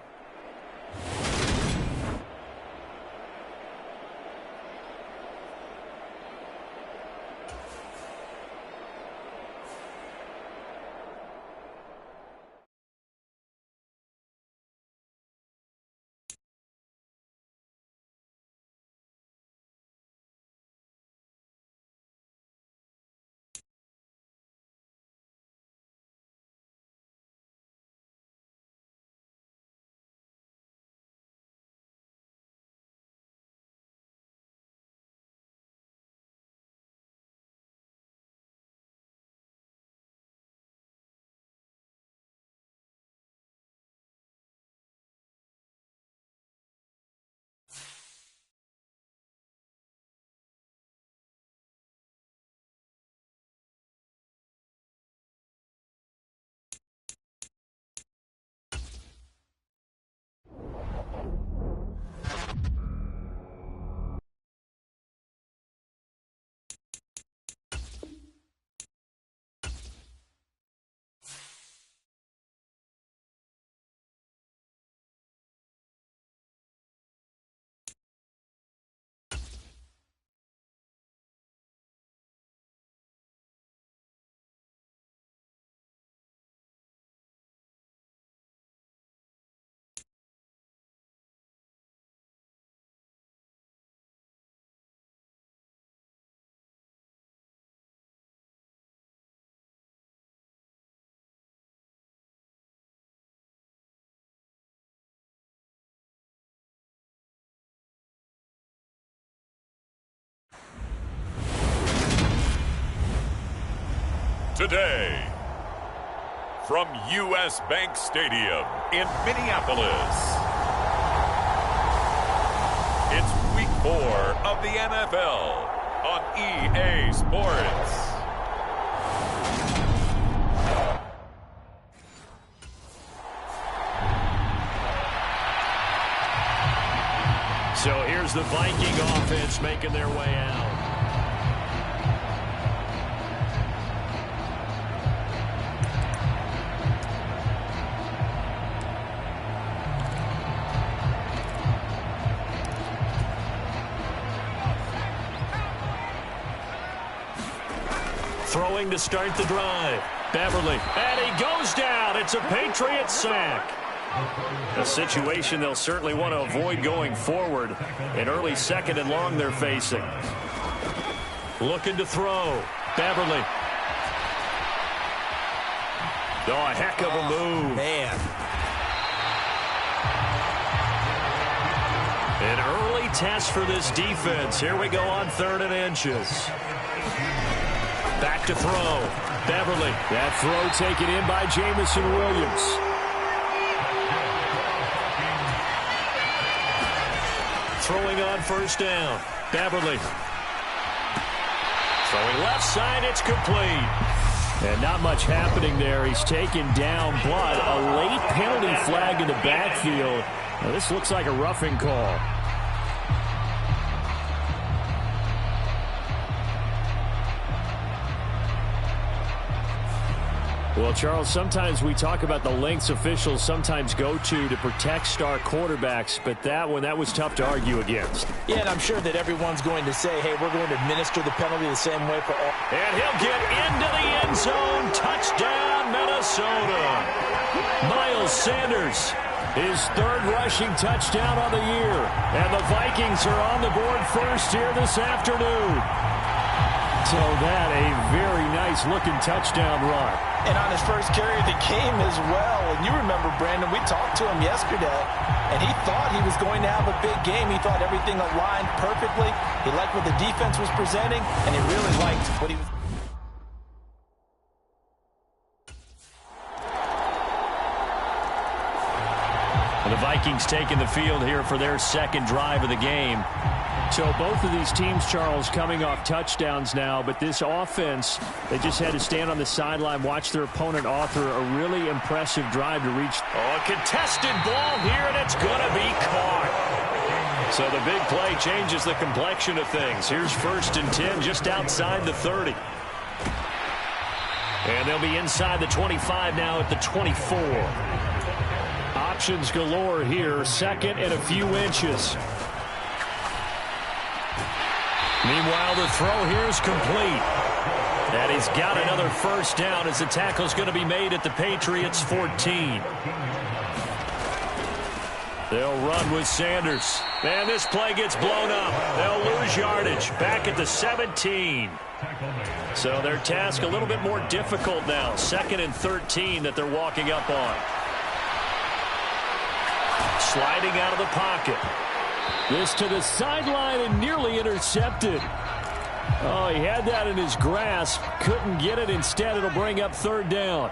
Today, from U.S. Bank Stadium in Minneapolis, it's Week 4 of the NFL on EA Sports. So here's the Viking offense making their way out. Throwing to start the drive. Beverly. And he goes down. It's a Patriot sack. A situation they'll certainly want to avoid going forward. An early second and long they're facing. Looking to throw. Beverly. Oh, a heck of a move. Man. An early test for this defense. Here we go on 3rd and inches. Back to throw. Beverly. That throw taken in by Jamison Williams. Throwing on 1st down. Beverly. Throwing left side. It's complete. And not much happening there. He's taken down, but a late penalty flag in the backfield. Now, this looks like a roughing call. Well, Charles, sometimes we talk about the lengths officials sometimes go to protect star quarterbacks, but that one, that was tough to argue against. Yeah, and I'm sure that everyone's going to say, hey, we're going to administer the penalty the same way for all. And he'll get into the end zone. Touchdown, Minnesota. Miles Sanders, his 3rd rushing touchdown on the year. And the Vikings are on the board first here this afternoon. So that a very nice-looking touchdown run. And on his first carry of the game as well. And you remember, Brandon, we talked to him yesterday, and he thought he was going to have a big game. He thought everything aligned perfectly. He liked what the defense was presenting, and he really liked what he was. And the Vikings taking the field here for their 2nd drive of the game. So both of these teams, Charles, coming off touchdowns now, but this offense, they just had to stand on the sideline, watch their opponent author a really impressive drive to reach. Oh, a contested ball here, and it's going to be caught. So the big play changes the complexion of things. Here's 1st and 10 just outside the 30. And they'll be inside the 25 now at the 24. Options galore here, 2nd and a few inches. Meanwhile, the throw here is complete. And he's got another 1st down as the tackle's going to be made at the Patriots' 14. They'll run with Sanders. And this play gets blown up. They'll lose yardage back at the 17. So their task a little bit more difficult now. 2nd and 13 that they're walking up on. Sliding out of the pocket. This to the sideline and nearly intercepted. Oh, he had that in his grasp. Couldn't get it. Instead, it'll bring up 3rd down.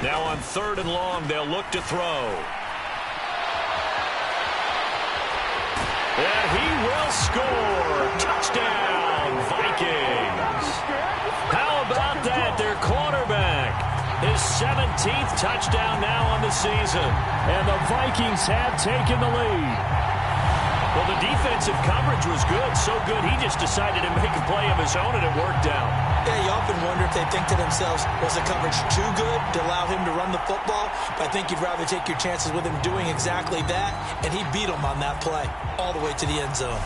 Now on 3rd and long, they'll look to throw. And he will score. Touchdown, Vikings. How about that? Their quarterback. His 17th touchdown now on the season. And the Vikings have taken the lead. Well, the defensive coverage was good, so good he just decided to make a play of his own, and it worked out. Yeah, you often wonder if they think to themselves, was the coverage too good to allow him to run the football? But I think you'd rather take your chances with him doing exactly that, and he beat him on that play all the way to the end zone.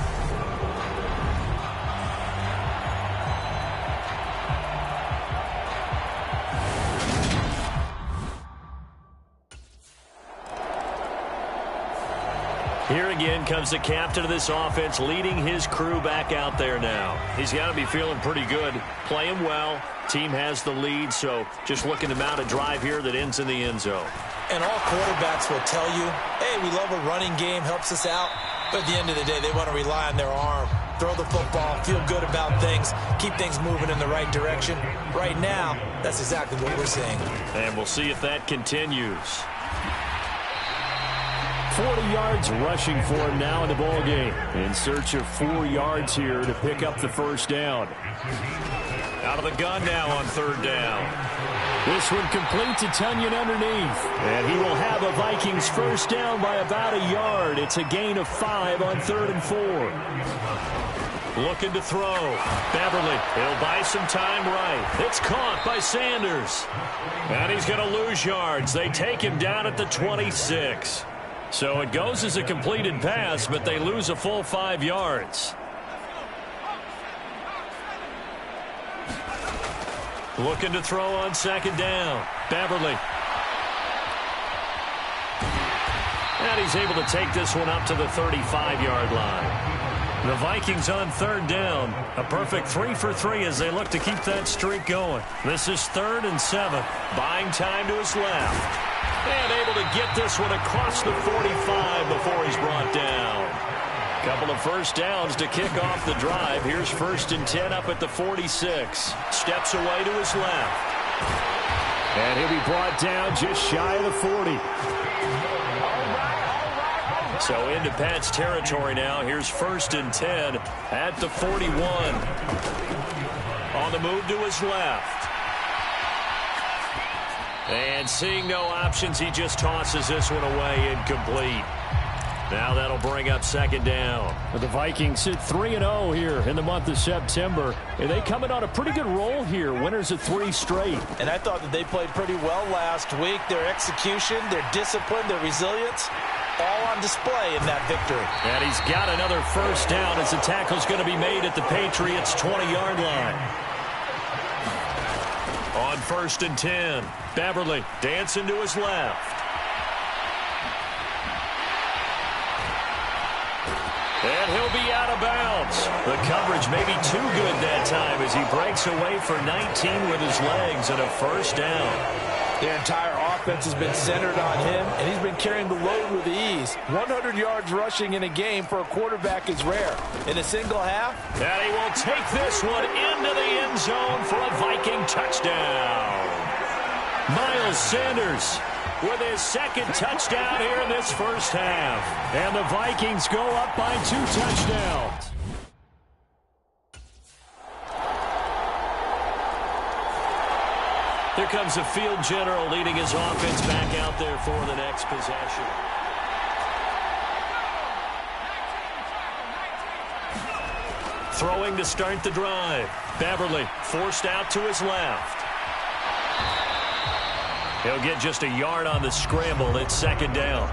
Here again comes the captain of this offense, leading his crew back out there now. He's got to be feeling pretty good, playing well. Team has the lead, so just looking to mount a drive here that ends in the end zone. And all quarterbacks will tell you, hey, we love a running game, helps us out. But at the end of the day, they want to rely on their arm, throw the football, feel good about things, keep things moving in the right direction. Right now, that's exactly what we're seeing. And we'll see if that continues. 40 yards rushing for him now in the ball game. In search of 4 yards here to pick up the 1st down. Out of the gun now on 3rd down. This one complete to Tunyon underneath. And he will have a Vikings 1st down by about a yard. It's a gain of 5 on 3rd and 4. Looking to throw. Beverly, he'll buy some time right. It's caught by Sanders. And he's going to lose yards. They take him down at the 26. So it goes as a completed pass, but they lose a full 5 yards. Looking to throw on 2nd down. Beverly. And he's able to take this one up to the 35-yard line. The Vikings on 3rd down. A perfect 3 for 3 as they look to keep that streak going. This is 3rd and 7. Buying time to his left. And able to get this one across the 45 before he's brought down. Couple of 1st downs to kick off the drive. Here's 1st and 10 up at the 46. Steps away to his left. And he'll be brought down just shy of the 40. So into Pat's territory now. Here's 1st and 10 at the 41. On the move to his left. And seeing no options, he just tosses this one away, incomplete. Now that'll bring up 2nd down. The Vikings sit 3-0 here in the month of September. And they come in on a pretty good roll here. Winners of 3 straight. And I thought that they played pretty well last week. Their execution, their discipline, their resilience, all on display in that victory. And he's got another 1st down as the tackle's going to be made at the Patriots' 20-yard line. On 1st and 10, Beverly dancing to his left. And he'll be out of bounds. The coverage may be too good that time as he breaks away for 19 with his legs and a 1st down. Their entire offense has been centered on him, and he's been carrying the load with ease. 100 yards rushing in a game for a quarterback is rare. In a single half. And he will take this one into the end zone for a Viking touchdown. Miles Sanders with his second touchdown here in this first half. And the Vikings go up by 2 touchdowns. Here comes the field general leading his offense back out there for the next possession. Throwing to start the drive. Beverly forced out to his left. He'll get just a yard on the scramble. It's second down.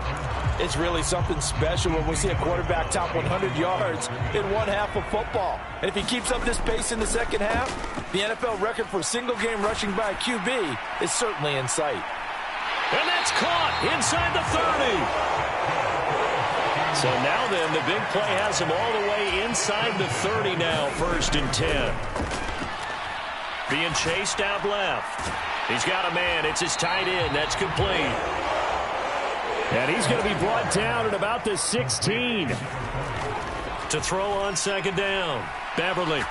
It's really something special when we see a quarterback top 100 yards in one half of football. And if he keeps up this pace in the second half, the NFL record for single-game rushing by a QB is certainly in sight. And that's caught inside the 30. So now then, the big play has him all the way inside the 30 now, 1st and 10. Being chased out left. He's got a man. It's his tight end. That's complete. And he's going to be brought down at about the 16. To throw on second down. Beverly.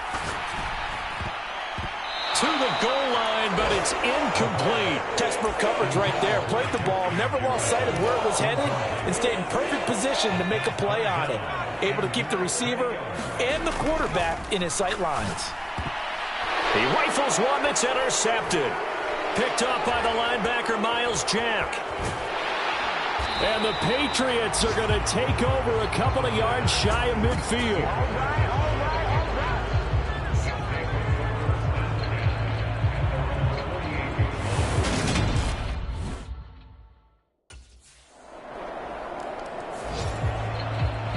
To the goal line, but it's incomplete. Textbook coverage right there. Played the ball, never lost sight of where it was headed, and stayed in perfect position to make a play on it. Able to keep the receiver and the quarterback in his sight lines. He rifles one that's intercepted. Picked up by the linebacker, Miles Jack. And the Patriots are going to take over a couple of yards shy of midfield.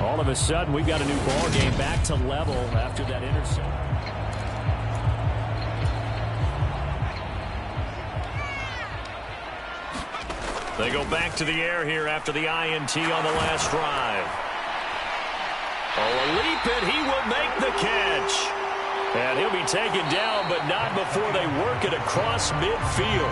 All of a sudden, we've got a new ball game back to level after that interception. They go back to the air here after the INT on the last drive. Oh, a leap, and he will make the catch. And he'll be taken down, but not before they work it across midfield.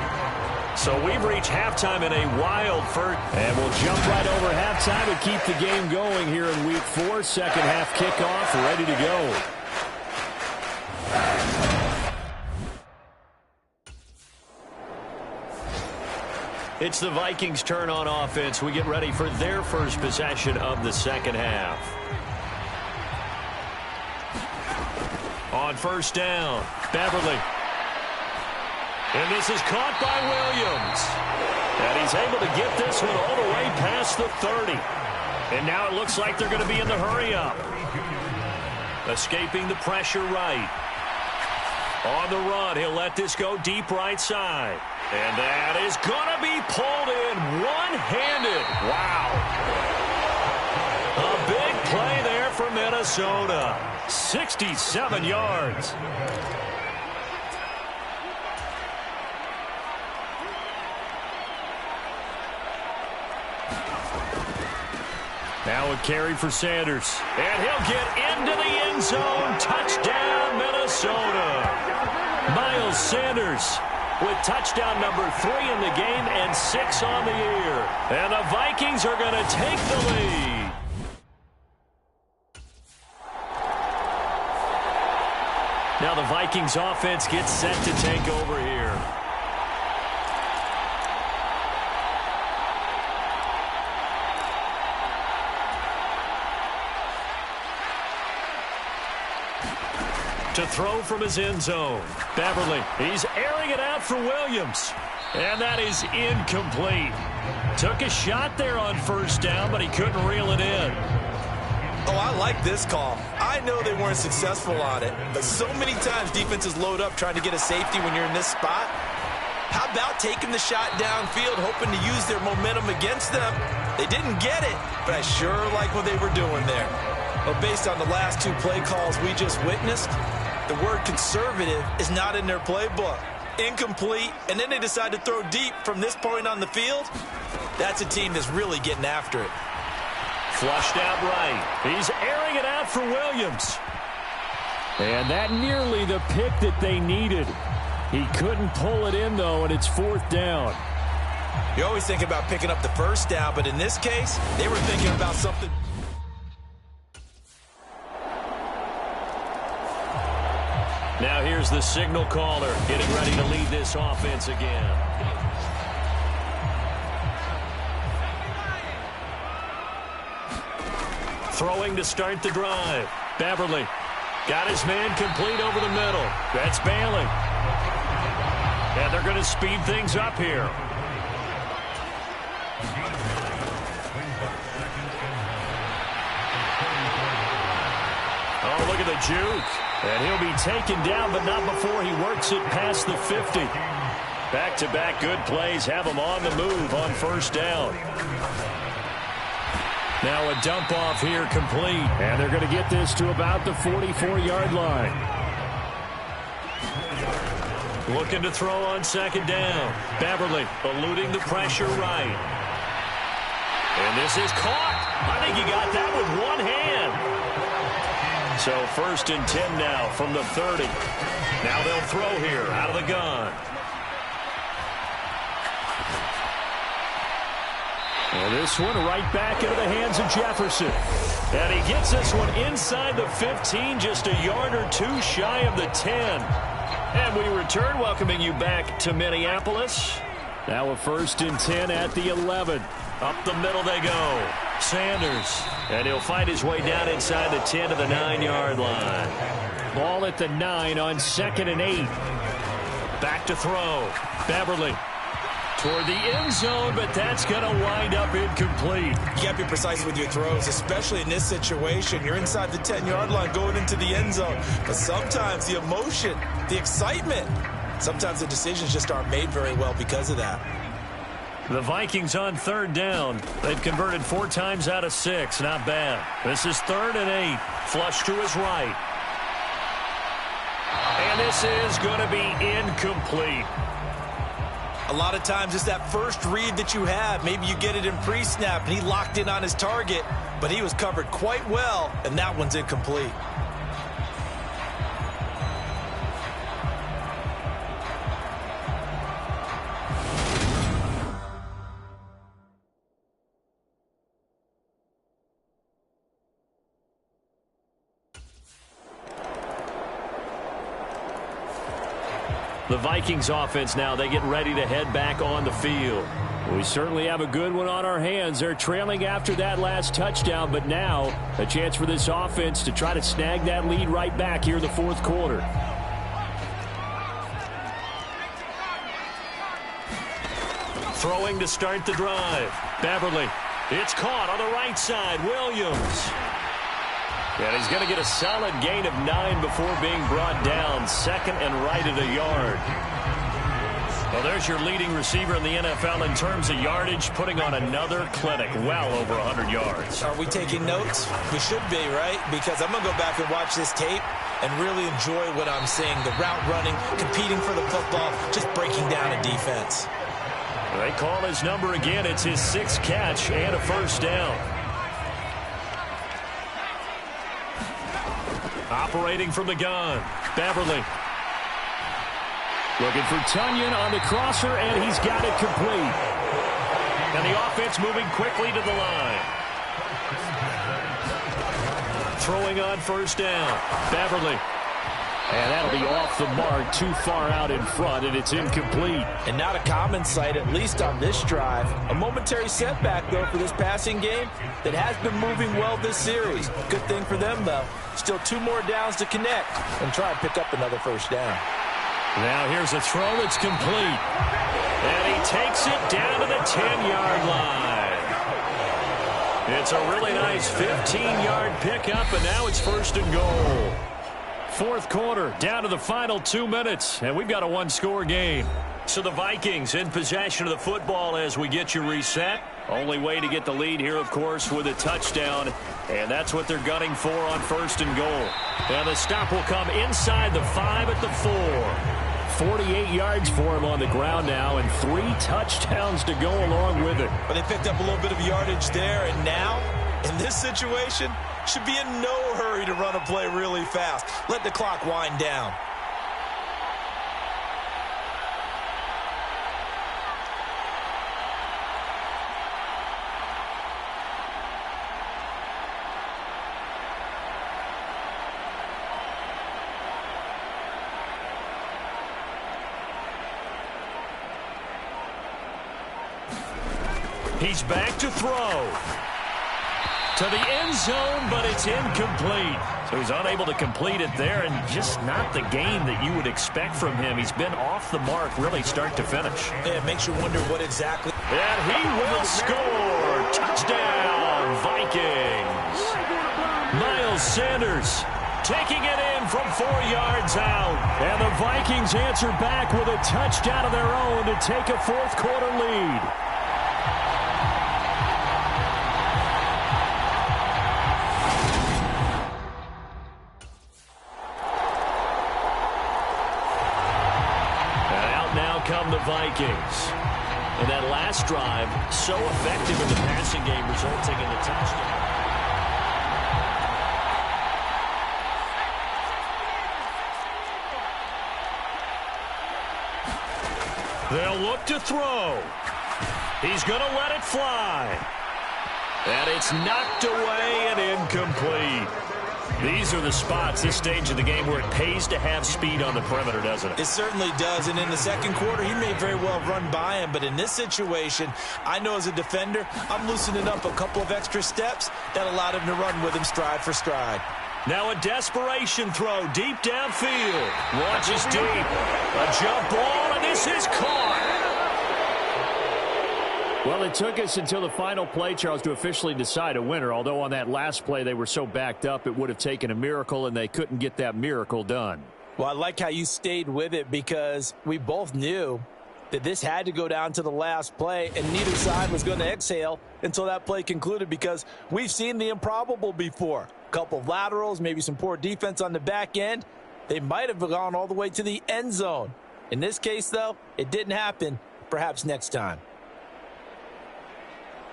So we've reached halftime in a wild first. And we'll jump right over halftime and keep the game going here in Week 4. Second half kickoff, ready to go. It's the Vikings' turn on offense. We get ready for their first possession of the second half. On first down, Beverly. And this is caught by Williams. And he's able to get this one all the way past the 30. And now it looks like they're going to be in the hurry-up. Escaping the pressure right. On the run, he'll let this go deep right side. And that is going to be pulled in one-handed. Wow. A big play there for Minnesota. 67 yards. Now a carry for Sanders. And he'll get into the end zone. Touchdown, Minnesota. Miles Sanders with touchdown number 3 in the game and 6 on the year. And the Vikings are going to take the lead. Now the Vikings offense gets set to take over here. To throw from his end zone. Beverly, he's airing it out for Williams. And that is incomplete. Took a shot there on first down, but he couldn't reel it in. Oh, I like this call. I know they weren't successful on it, but so many times defenses load up trying to get a safety when you're in this spot. How about taking the shot downfield, hoping to use their momentum against them? They didn't get it, but I sure like what they were doing there. But based on the last 2 play calls we just witnessed, the word conservative is not in their playbook. Incomplete, and then they decide to throw deep from this point on the field. That's a team that's really getting after it. Flushed out right. He's airing it out for Williams. And that nearly the pick that they needed. He couldn't pull it in, though, and it's 4th down. You always think about picking up the first down, but in this case, they were thinking about something. Now here's the signal caller getting ready to lead this offense again. Throwing to start the drive. Beverly got his man complete over the middle. That's Bailey. And they're going to speed things up here. Oh, look at the juke. And he'll be taken down, but not before he works it past the 50. Back-to-back good plays have him on the move on first down. Now a dump off here complete. And they're going to get this to about the 44-yard line. Looking to throw on second down. Beverly eluding the pressure right. And this is caught. I think he got that with one hand. So 1st and 10 now from the 30. Now they'll throw here out of the gun. And this one right back into the hands of Jefferson. And he gets this one inside the 15, just a yard or two shy of the 10. And we return, welcoming you back to Minneapolis. Now a 1st and 10 at the 11. Up the middle they go. Sanders. And he'll find his way down inside the 10 to the 9-yard line. Ball at the 9 on 2nd and 8. Back to throw. Beverly toward the end zone, but that's going to wind up incomplete. You got to be precise with your throws, especially in this situation. You're inside the 10-yard line going into the end zone. But sometimes the emotion, the excitement, sometimes the decisions just aren't made very well because of that. The Vikings on 3rd down. They've converted 4 times out of 6. Not bad. This is 3rd and 8. Flush to his right. And this is going to be incomplete. A lot of times it's that first read that you have. Maybe you get it in pre-snap, and he locked in on his target, but he was covered quite well, and that one's incomplete. The Vikings offense now, they get ready to head back on the field. We certainly have a good one on our hands. They're trailing after that last touchdown, but now a chance for this offense to try to snag that lead right back here in the 4th quarter. Throwing to start the drive. Beverly. It's caught on the right side. Williams. And he's going to get a solid gain of 9 before being brought down. 2nd and right at a yard. Well, there's your leading receiver in the NFL in terms of yardage, putting on another clinic, well over 100 yards. Are we taking notes? We should be, right? Because I'm going to go back and watch this tape and really enjoy what I'm seeing. The route running, competing for the football, just breaking down a defense. They call his number again. It's his 6th catch and a 1st down. Operating from the gun. Beverly. Looking for Tunyon on the crosser, and he's got it complete. And the offense moving quickly to the line. Throwing on 1st down. Beverly. And that'll be off the mark, too far out in front, and it's incomplete. And not a common sight, at least on this drive. A momentary setback, though, for this passing game that has been moving well this series. Good thing for them, though. Still 2 more downs to connect and try and pick up another 1st down. Now here's a throw that's complete. And he takes it down to the 10-yard line. It's a really nice 15-yard pickup, and now it's 1st and goal. 4th quarter, down to the final 2 minutes, and we've got a 1-score game. So the Vikings in possession of the football as we get you reset. Only way to get the lead here, of course, with a touchdown, and that's what they're gunning for on 1st and goal. And the stop will come inside the 5 at the 4. 48 yards for him on the ground now, and 3 touchdowns to go along with it. But they picked up a little bit of yardage there, and now, in this situation, should be in no hurry to run a play really fast. Let the clock wind down. He's back to throw. to the end zone, but it's incomplete. So he's unable to complete it there, and just not the game that you would expect from him. He's been off the mark, really, start to finish. Yeah, it makes you wonder what exactly. And he will score. Touchdown, Vikings. Miles Sanders taking it in from 4 yards out. And the Vikings answer back with a touchdown of their own to take a fourth-quarter lead. And out now come the Vikings. And that last drive, so effective in the passing game, resulting in the touchdown. They'll look to throw. He's going to let it fly. And it's knocked away and incomplete. These are the spots, this stage of the game, where it pays to have speed on the perimeter, doesn't it? It certainly does, and in the second quarter, he may very well run by him, but in this situation, I know as a defender, I'm loosening up a couple of extra steps that allowed him to run with him stride for stride. Now a desperation throw deep downfield. Launches deep. A jump ball, and this is caught. Well, it took us until the final play, Charles, to officially decide a winner, although on that last play they were so backed up it would have taken a miracle, and they couldn't get that miracle done. Well, I like how you stayed with it because we both knew that this had to go down to the last play, and neither side was going to exhale until that play concluded because we've seen the improbable before. A couple of laterals, maybe some poor defense on the back end. They might have gone all the way to the end zone. In this case, though, it didn't happen. Perhaps next time.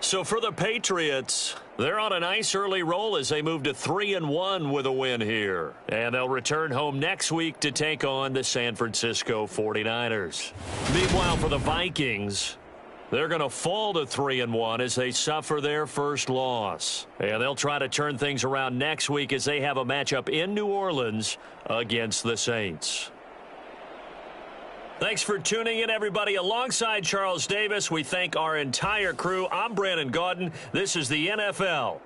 So for the Patriots, they're on a nice early roll as they move to 3-1 with a win here. And they'll return home next week to take on the San Francisco 49ers. Meanwhile, for the Vikings, they're going to fall to 3-1 as they suffer their first loss. And they'll try to turn things around next week as they have a matchup in New Orleans against the Saints. Thanks for tuning in, everybody. Alongside Charles Davis, we thank our entire crew. I'm Brandon Gaudin. This is the NFL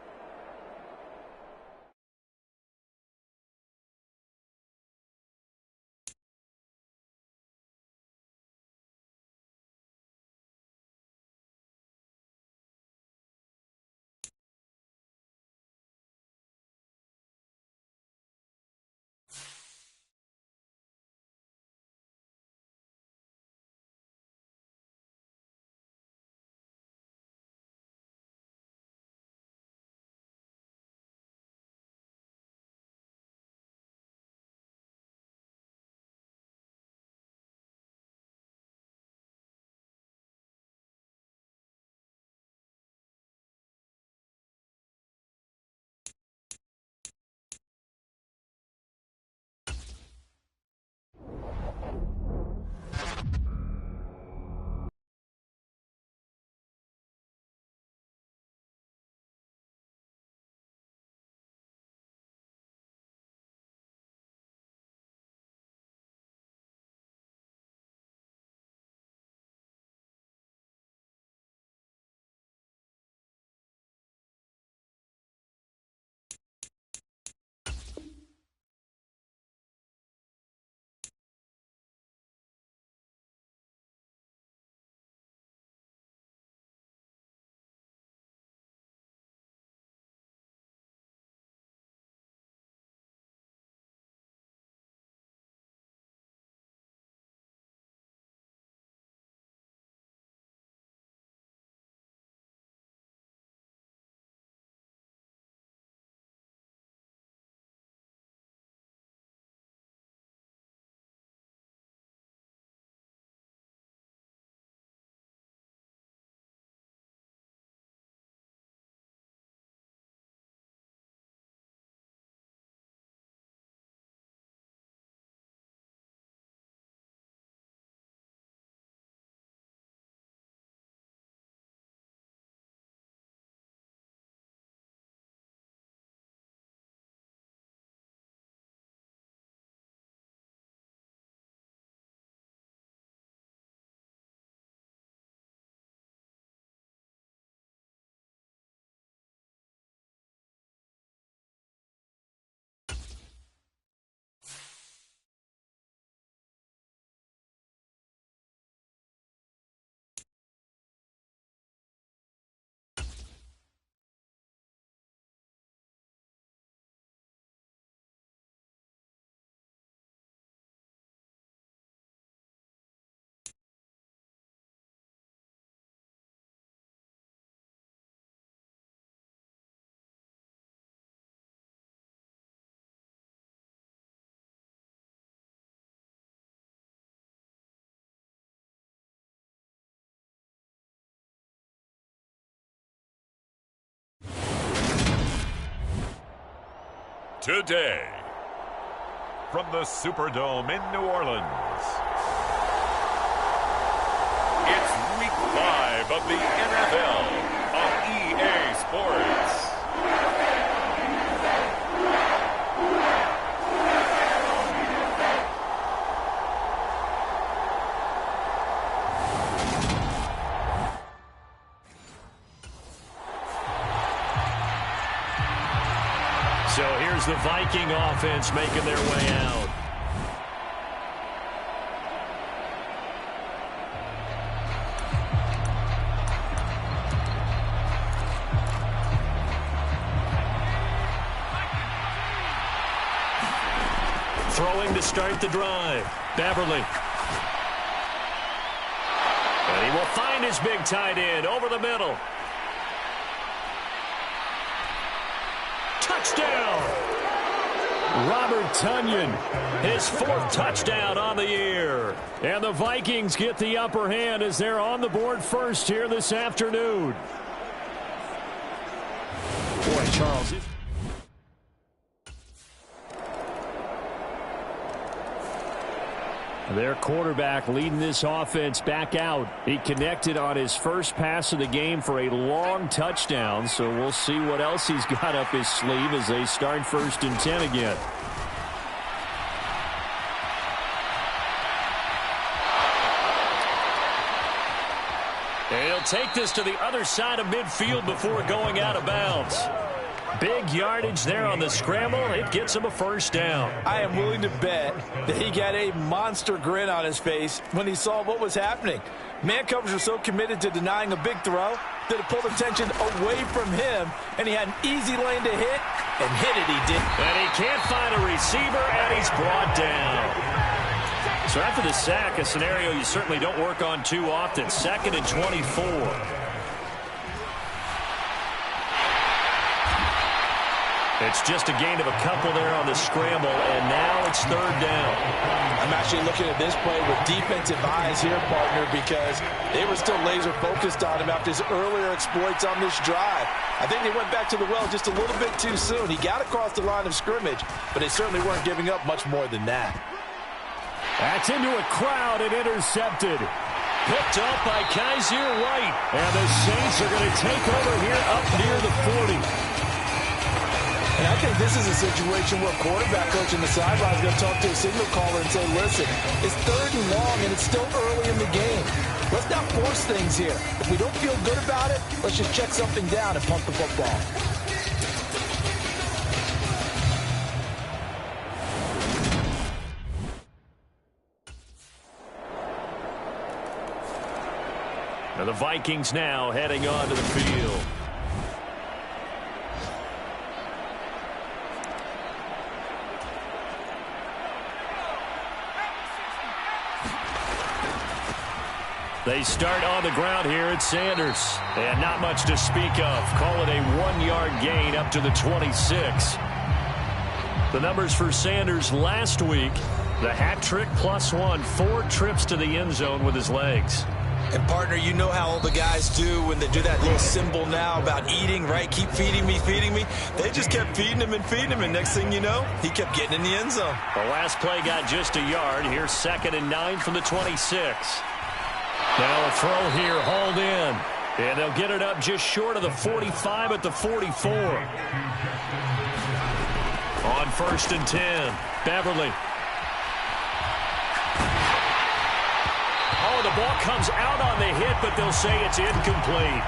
today. From the Superdome in New Orleans, it's Week 5 of the NFL on EA Sports. So here's the Viking offense making their way out. Throwing to start the drive. Beverly. And he will find his big tight end over the middle. Touchdown! Robert Tonyan, his 4th touchdown on the year. And the Vikings get the upper hand as they're on the board first here this afternoon. Boy, Charles. Their quarterback leading this offense back out. He connected on his first pass of the game for a long touchdown, so we'll see what else he's got up his sleeve as they start 1st and 10 again. And he'll take this to the other side of midfield before going out of bounds. Big yardage there on the scramble. It gets him a 1st down. I am willing to bet that he got a monster grin on his face when he saw what was happening. Man coverage was so committed to denying a big throw that it pulled attention away from him, and he had an easy lane to hit, and hit it he did. And he can't find a receiver, and he's brought down. So after the sack, a scenario you certainly don't work on too often. 2nd and 24. It's just a gain of a couple there on the scramble, and now it's 3rd down. I'm actually looking at this play with defensive eyes here, partner, because they were still laser-focused on him after his earlier exploits on this drive. I think they went back to the well just a little bit too soon. He got across the line of scrimmage, but they certainly weren't giving up much more than that. That's into a crowd and intercepted. Picked up by Kaiser White. And the Saints are going to take over here up near the 40. And I think this is a situation where quarterback coach in the sideline is going to talk to a signal caller and say, listen, it's 3rd and long and it's still early in the game. Let's not force things here. If we don't feel good about it, let's just check something down and pump the football. And the Vikings now heading onto the field. They start on the ground here at Sanders. And not much to speak of. Call it a 1-yard gain up to the 26. The numbers for Sanders last week, the hat trick +1, 4 trips to the end zone with his legs. And, partner, you know how all the guys do when they do that little symbol now about eating, right? Keep feeding me, feeding me. They just kept feeding him and feeding him, and next thing you know, he kept getting in the end zone. The last play got just a yard. Here's 2nd and 9 from the 26. Now a throw here, hauled in. And they'll get it up just short of the 45 at the 44. On 1st and 10, Beverly. Oh, the ball comes out on the hit, but they'll say it's incomplete.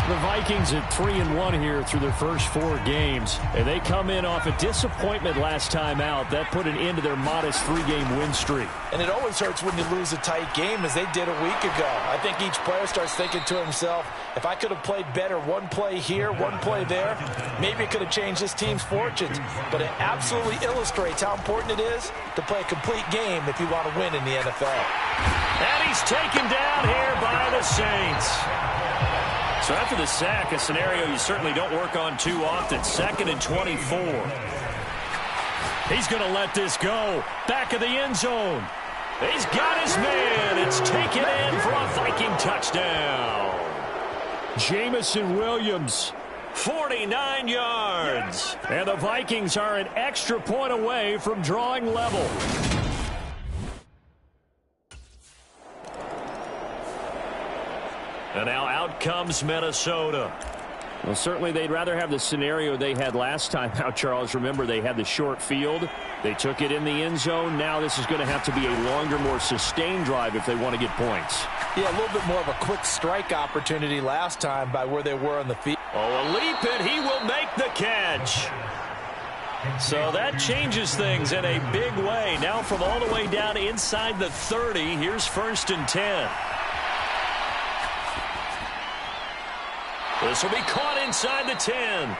The Vikings at 3-1 here through their first 4 games. And they come in off a disappointment last time out. That put an end to their modest 3-game win streak. And it always hurts when you lose a tight game, as they did a week ago. I think each player starts thinking to himself, if I could have played better one play here, one play there, maybe it could have changed this team's fortunes. But it absolutely illustrates how important it is to play a complete game if you want to win in the NFL. And he's taken down here by the Saints. So after the sack, a scenario you certainly don't work on too often. 2nd and 24. He's going to let this go. Back of the end zone. He's got his man. It's taken in for a Viking touchdown. Jamison Williams, 49 yards. heads. And the Vikings are an extra point away from drawing level. And now out comes Minnesota. Well, certainly they'd rather have the scenario they had last time out, Charles. Remember, they had the short field. They took it in the end zone. Now this is going to have to be a longer, more sustained drive if they want to get points. Yeah, a little bit more of a quick strike opportunity last time by where they were on the field. Oh, a leap, and he will make the catch. So that changes things in a big way. Now from all the way down inside the 30, here's 1st and 10. This will be caught inside the 10.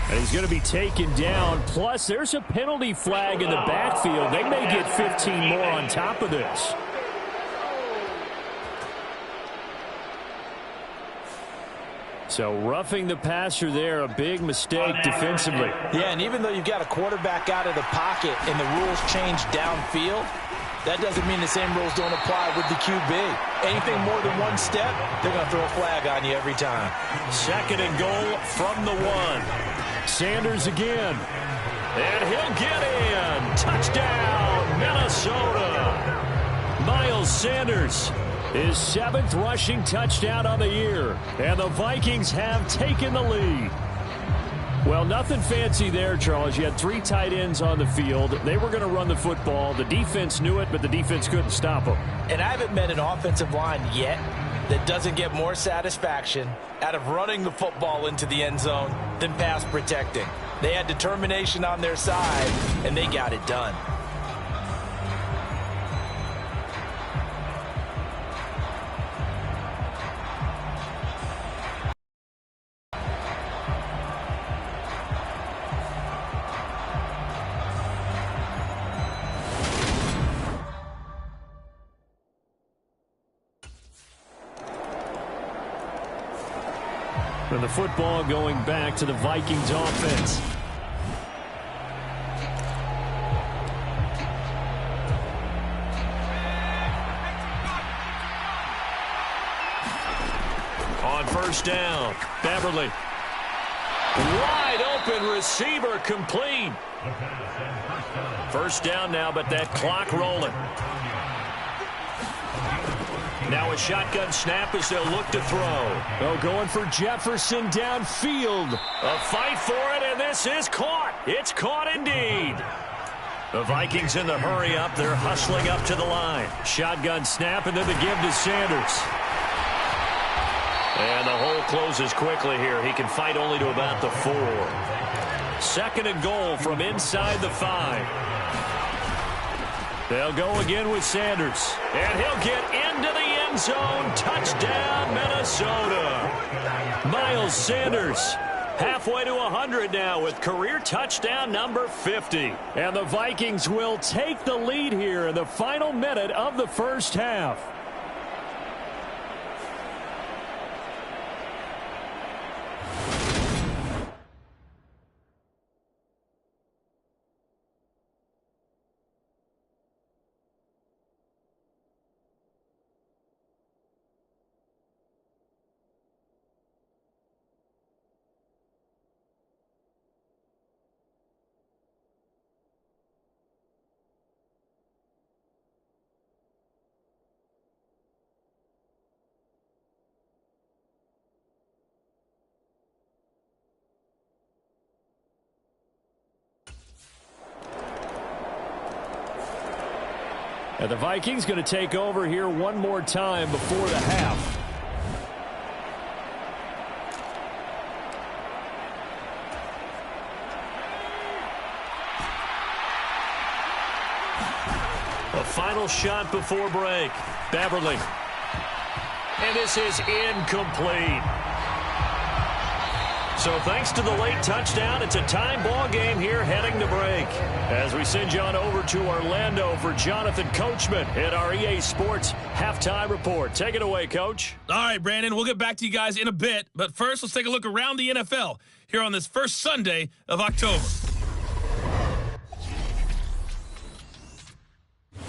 And he's going to be taken down. Plus, there's a penalty flag in the backfield. They may get 15 more on top of this. So roughing the passer there, a big mistake defensively. Yeah, and even though you've got a quarterback out of the pocket and the rules change downfield, that doesn't mean the same rules don't apply with the QB. Anything more than one step, they're going to throw a flag on you every time. 2nd and goal from the 1. Sanders again. And he'll get in. Touchdown, Minnesota. Miles Sanders, his 7th rushing touchdown on the year. And the Vikings have taken the lead. Well, nothing fancy there, Charles. You had 3 tight ends on the field. They were going to run the football. The defense knew it, but the defense couldn't stop them. And I haven't met an offensive line yet that doesn't get more satisfaction out of running the football into the end zone than pass protecting. They had determination on their side, and they got it done. And the football going back to the Vikings offense. On 1st down, Beverly. Wide open receiver, complete. 1st down now, but that clock rolling. Now a shotgun snap as they'll look to throw. Oh, going for Jefferson downfield. A fight for it, and this is caught. It's caught indeed. The Vikings in the hurry up. They're hustling up to the line. Shotgun snap, and then the give to Sanders. And the hole closes quickly here. He can fight only to about the 4. 2nd and goal from inside the 5. They'll go again with Sanders. And he'll get into the end zone. Touchdown, Minnesota. Miles Sanders halfway to 100 now with career touchdown number 50. And the Vikings will take the lead here in the final minute of the 1st half. And the Vikings going to take over here one more time before the half. A final shot before break. Beverly. And this is incomplete. So thanks to the late touchdown, it's a tie ball game here heading to break. As we send you on over to Orlando for Jonathan Coachman at our EA Sports Halftime Report. Take it away, Coach. All right, Brandon, we'll get back to you guys in a bit. But first, let's take a look around the NFL here on this first Sunday of October.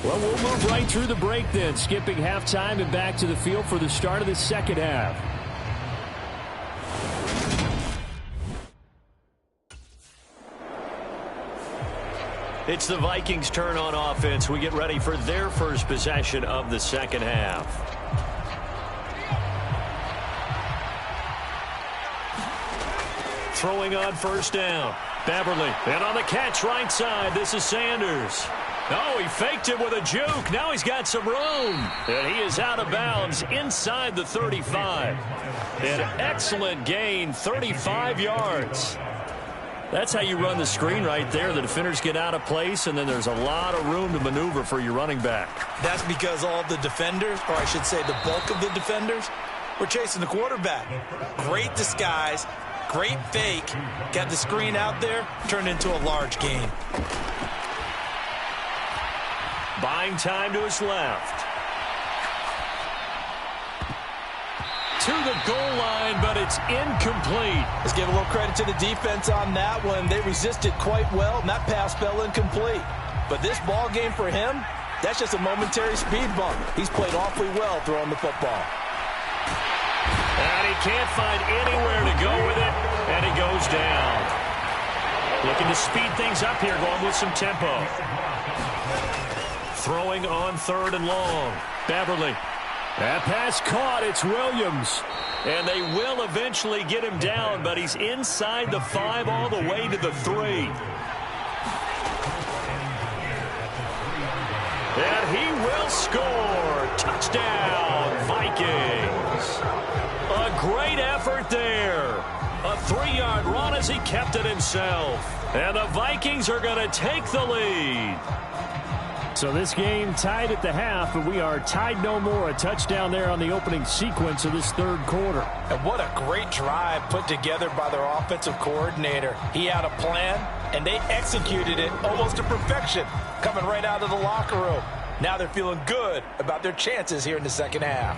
Well, we'll move right through the break then, skipping halftime and back to the field for the start of the second half. It's the Vikings' turn on offense. We get ready for their first possession of the second half. Throwing on first down. Beverly. And on the catch right side, this is Sanders. Oh, he faked it with a juke. Now he's got some room. And he is out of bounds inside the 35. An excellent gain, 35 yards. That's how you run the screen right there. The defenders get out of place, and then there's a lot of room to maneuver for your running back. That's because all the defenders, or I should say the bulk of the defenders, were chasing the quarterback. Great disguise, great fake. Got the screen out there, turned into a large gain. Buying time to his left. To the goal line, but it's incomplete. Let's give a little credit to the defense on that one. They resisted quite well, and that pass fell incomplete. But this ball game for him, that's just a momentary speed bump. He's played awfully well throwing the football. And he can't find anywhere to go with it, and he goes down. Looking to speed things up here, going with some tempo. Throwing on third and long. Beverly. That pass caught. It's Williams. And they will eventually get him down, but he's inside the 5 all the way to the 3. And he will score. Touchdown, Vikings. A great effort there. A 3-yard run as he kept it himself. And the Vikings are going to take the lead. So this game tied at the half, but we are tied no more. A touchdown there on the opening sequence of this third quarter. And what a great drive put together by their offensive coordinator. He had a plan, and they executed it almost to perfection, coming right out of the locker room. Now they're feeling good about their chances here in the second half.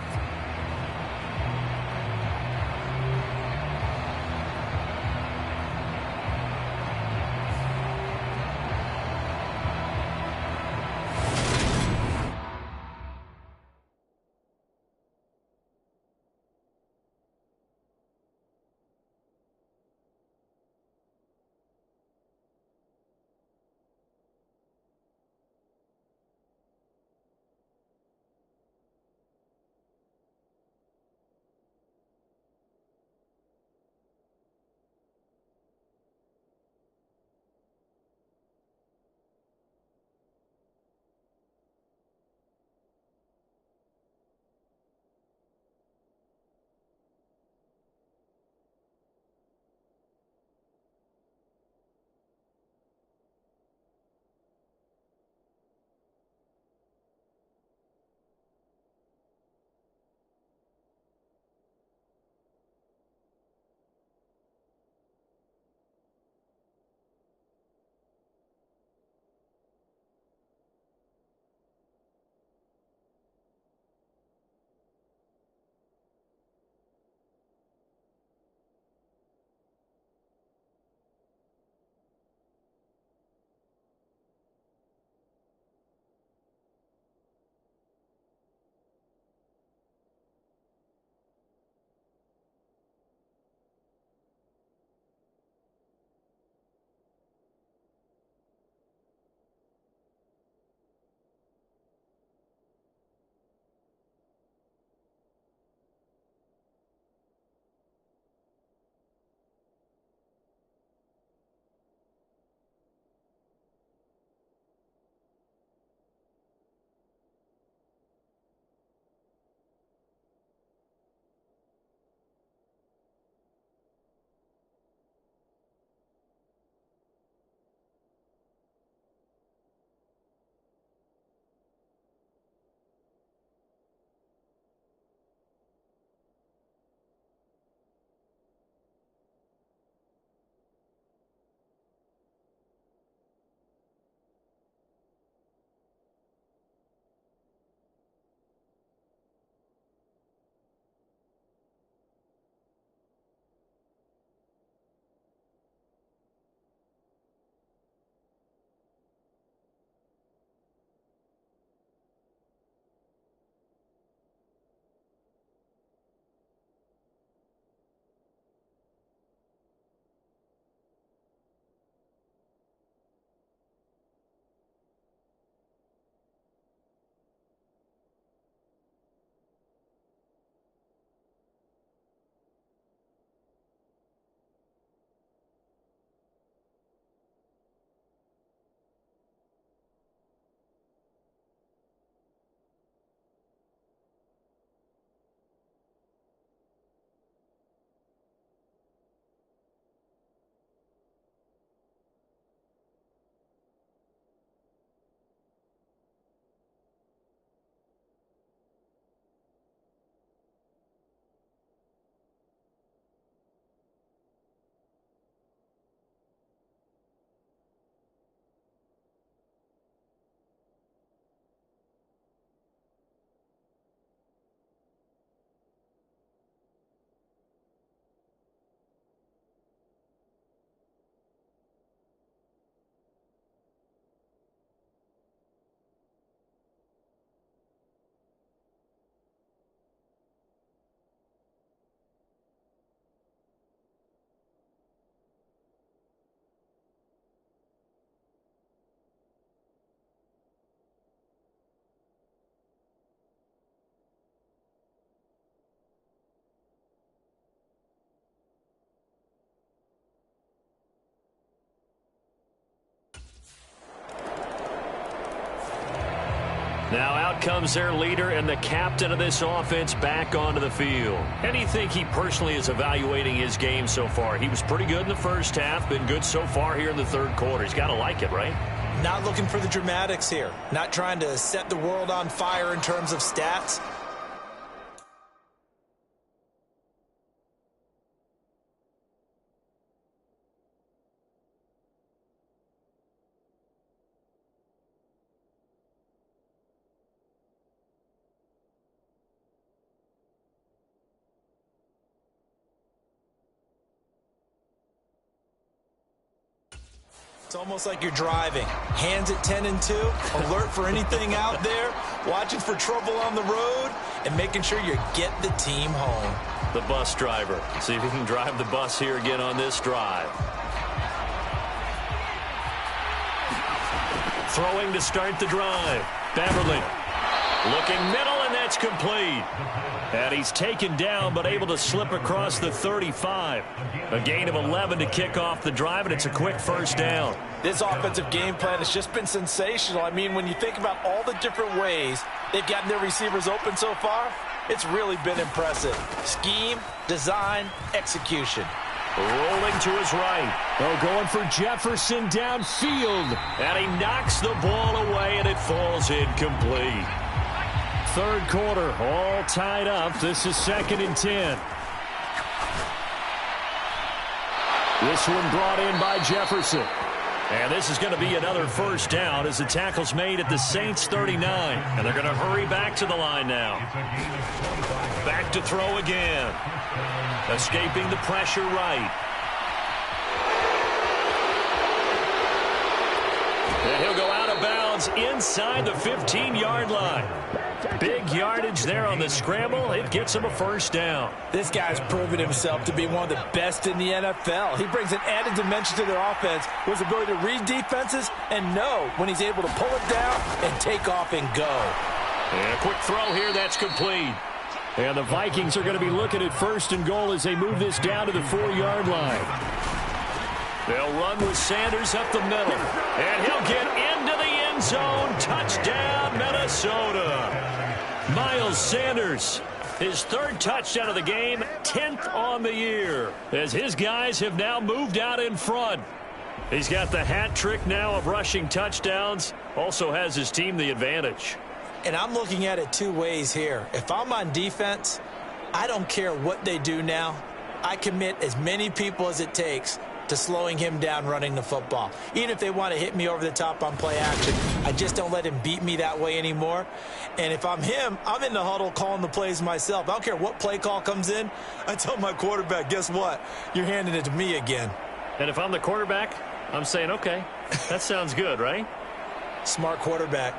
Now out comes their leader and the captain of this offense back onto the field. How do you think he personally is evaluating his game so far? He was pretty good in the first half, been good so far here in the third quarter. He's got to like it, right? Not looking for the dramatics here. Not trying to set the world on fire in terms of stats. It's almost like you're driving. Hands at 10 and 2, alert for anything out there, watching for trouble on the road, and making sure you get the team home. The bus driver. See if he can drive the bus here again on this drive. Throwing to start the drive. Beverly looking middle, and that's complete. And he's taken down, but able to slip across the 35. A gain of 11 to kick off the drive, and it's a quick first down. This offensive game plan has just been sensational. I mean, when you think about all the different ways they've gotten their receivers open so far, it's really been impressive. Scheme, design, execution. Rolling to his right. Oh, going for Jefferson downfield. And he knocks the ball away, and it falls incomplete. Third quarter, all tied up. This is 2nd and 10. This one brought in by Jefferson. And this is going to be another first down as the tackle's made at the Saints 39. And they're going to hurry back to the line now. Back to throw again. Escaping the pressure right. And he'll go out of bounds inside the 15-yard line. Big yardage there on the scramble. It gets him a first down. This guy's proven himself to be one of the best in the NFL. He brings an added dimension to their offense with his ability to read defenses and know when he's able to pull it down and take off and go. And a quick throw here, that's complete. And the Vikings are going to be looking at 1st and goal as they move this down to the 4-yard line. They'll run with Sanders up the middle. And he'll get into the end zone. Touchdown, Minnesota. Miles Sanders, his 3rd touchdown of the game, 10th on the year, as his guys have now moved out in front. He's got the hat trick now of rushing touchdowns, also has his team the advantage. And I'm looking at it 2 ways here. If I'm on defense, I don't care what they do now. I commit as many people as it takes to slowing him down running the football. Even if they want to hit me over the top on play action, I just don't let him beat me that way anymore. And if I'm him, I'm in the huddle calling the plays myself. I don't care what play call comes in. I tell my quarterback, guess what? You're handing it to me again. And if I'm the quarterback, I'm saying, okay, that sounds good, right? Smart quarterback.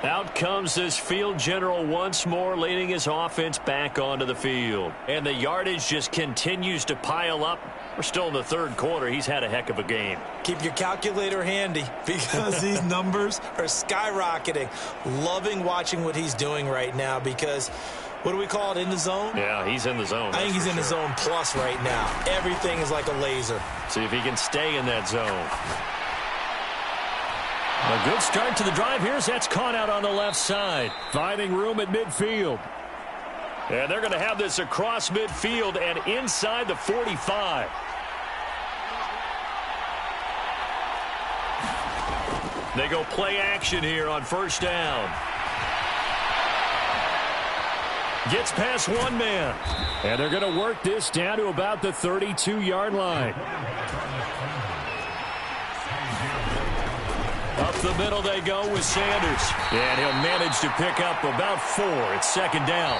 Out comes this field general once more, leading his offense back onto the field. And the yardage just continues to pile up. We're still in the 3rd quarter. He's had a heck of a game. Keep your calculator handy because these numbers are skyrocketing. Loving watching what he's doing right now because, what do we call it, in the zone? Yeah, he's in the zone. I think he's in the zone plus right now. Everything is like a laser. See if he can stay in that zone. A good start to the drive. Here's that's caught out on the left side. Finding room at midfield. And they're going to have this across midfield and inside the 45. They go play action here on 1st down. Gets past one man. And they're going to work this down to about the 32-yard line. Up the middle they go with Sanders. And he'll manage to pick up about 4. It's 2nd down.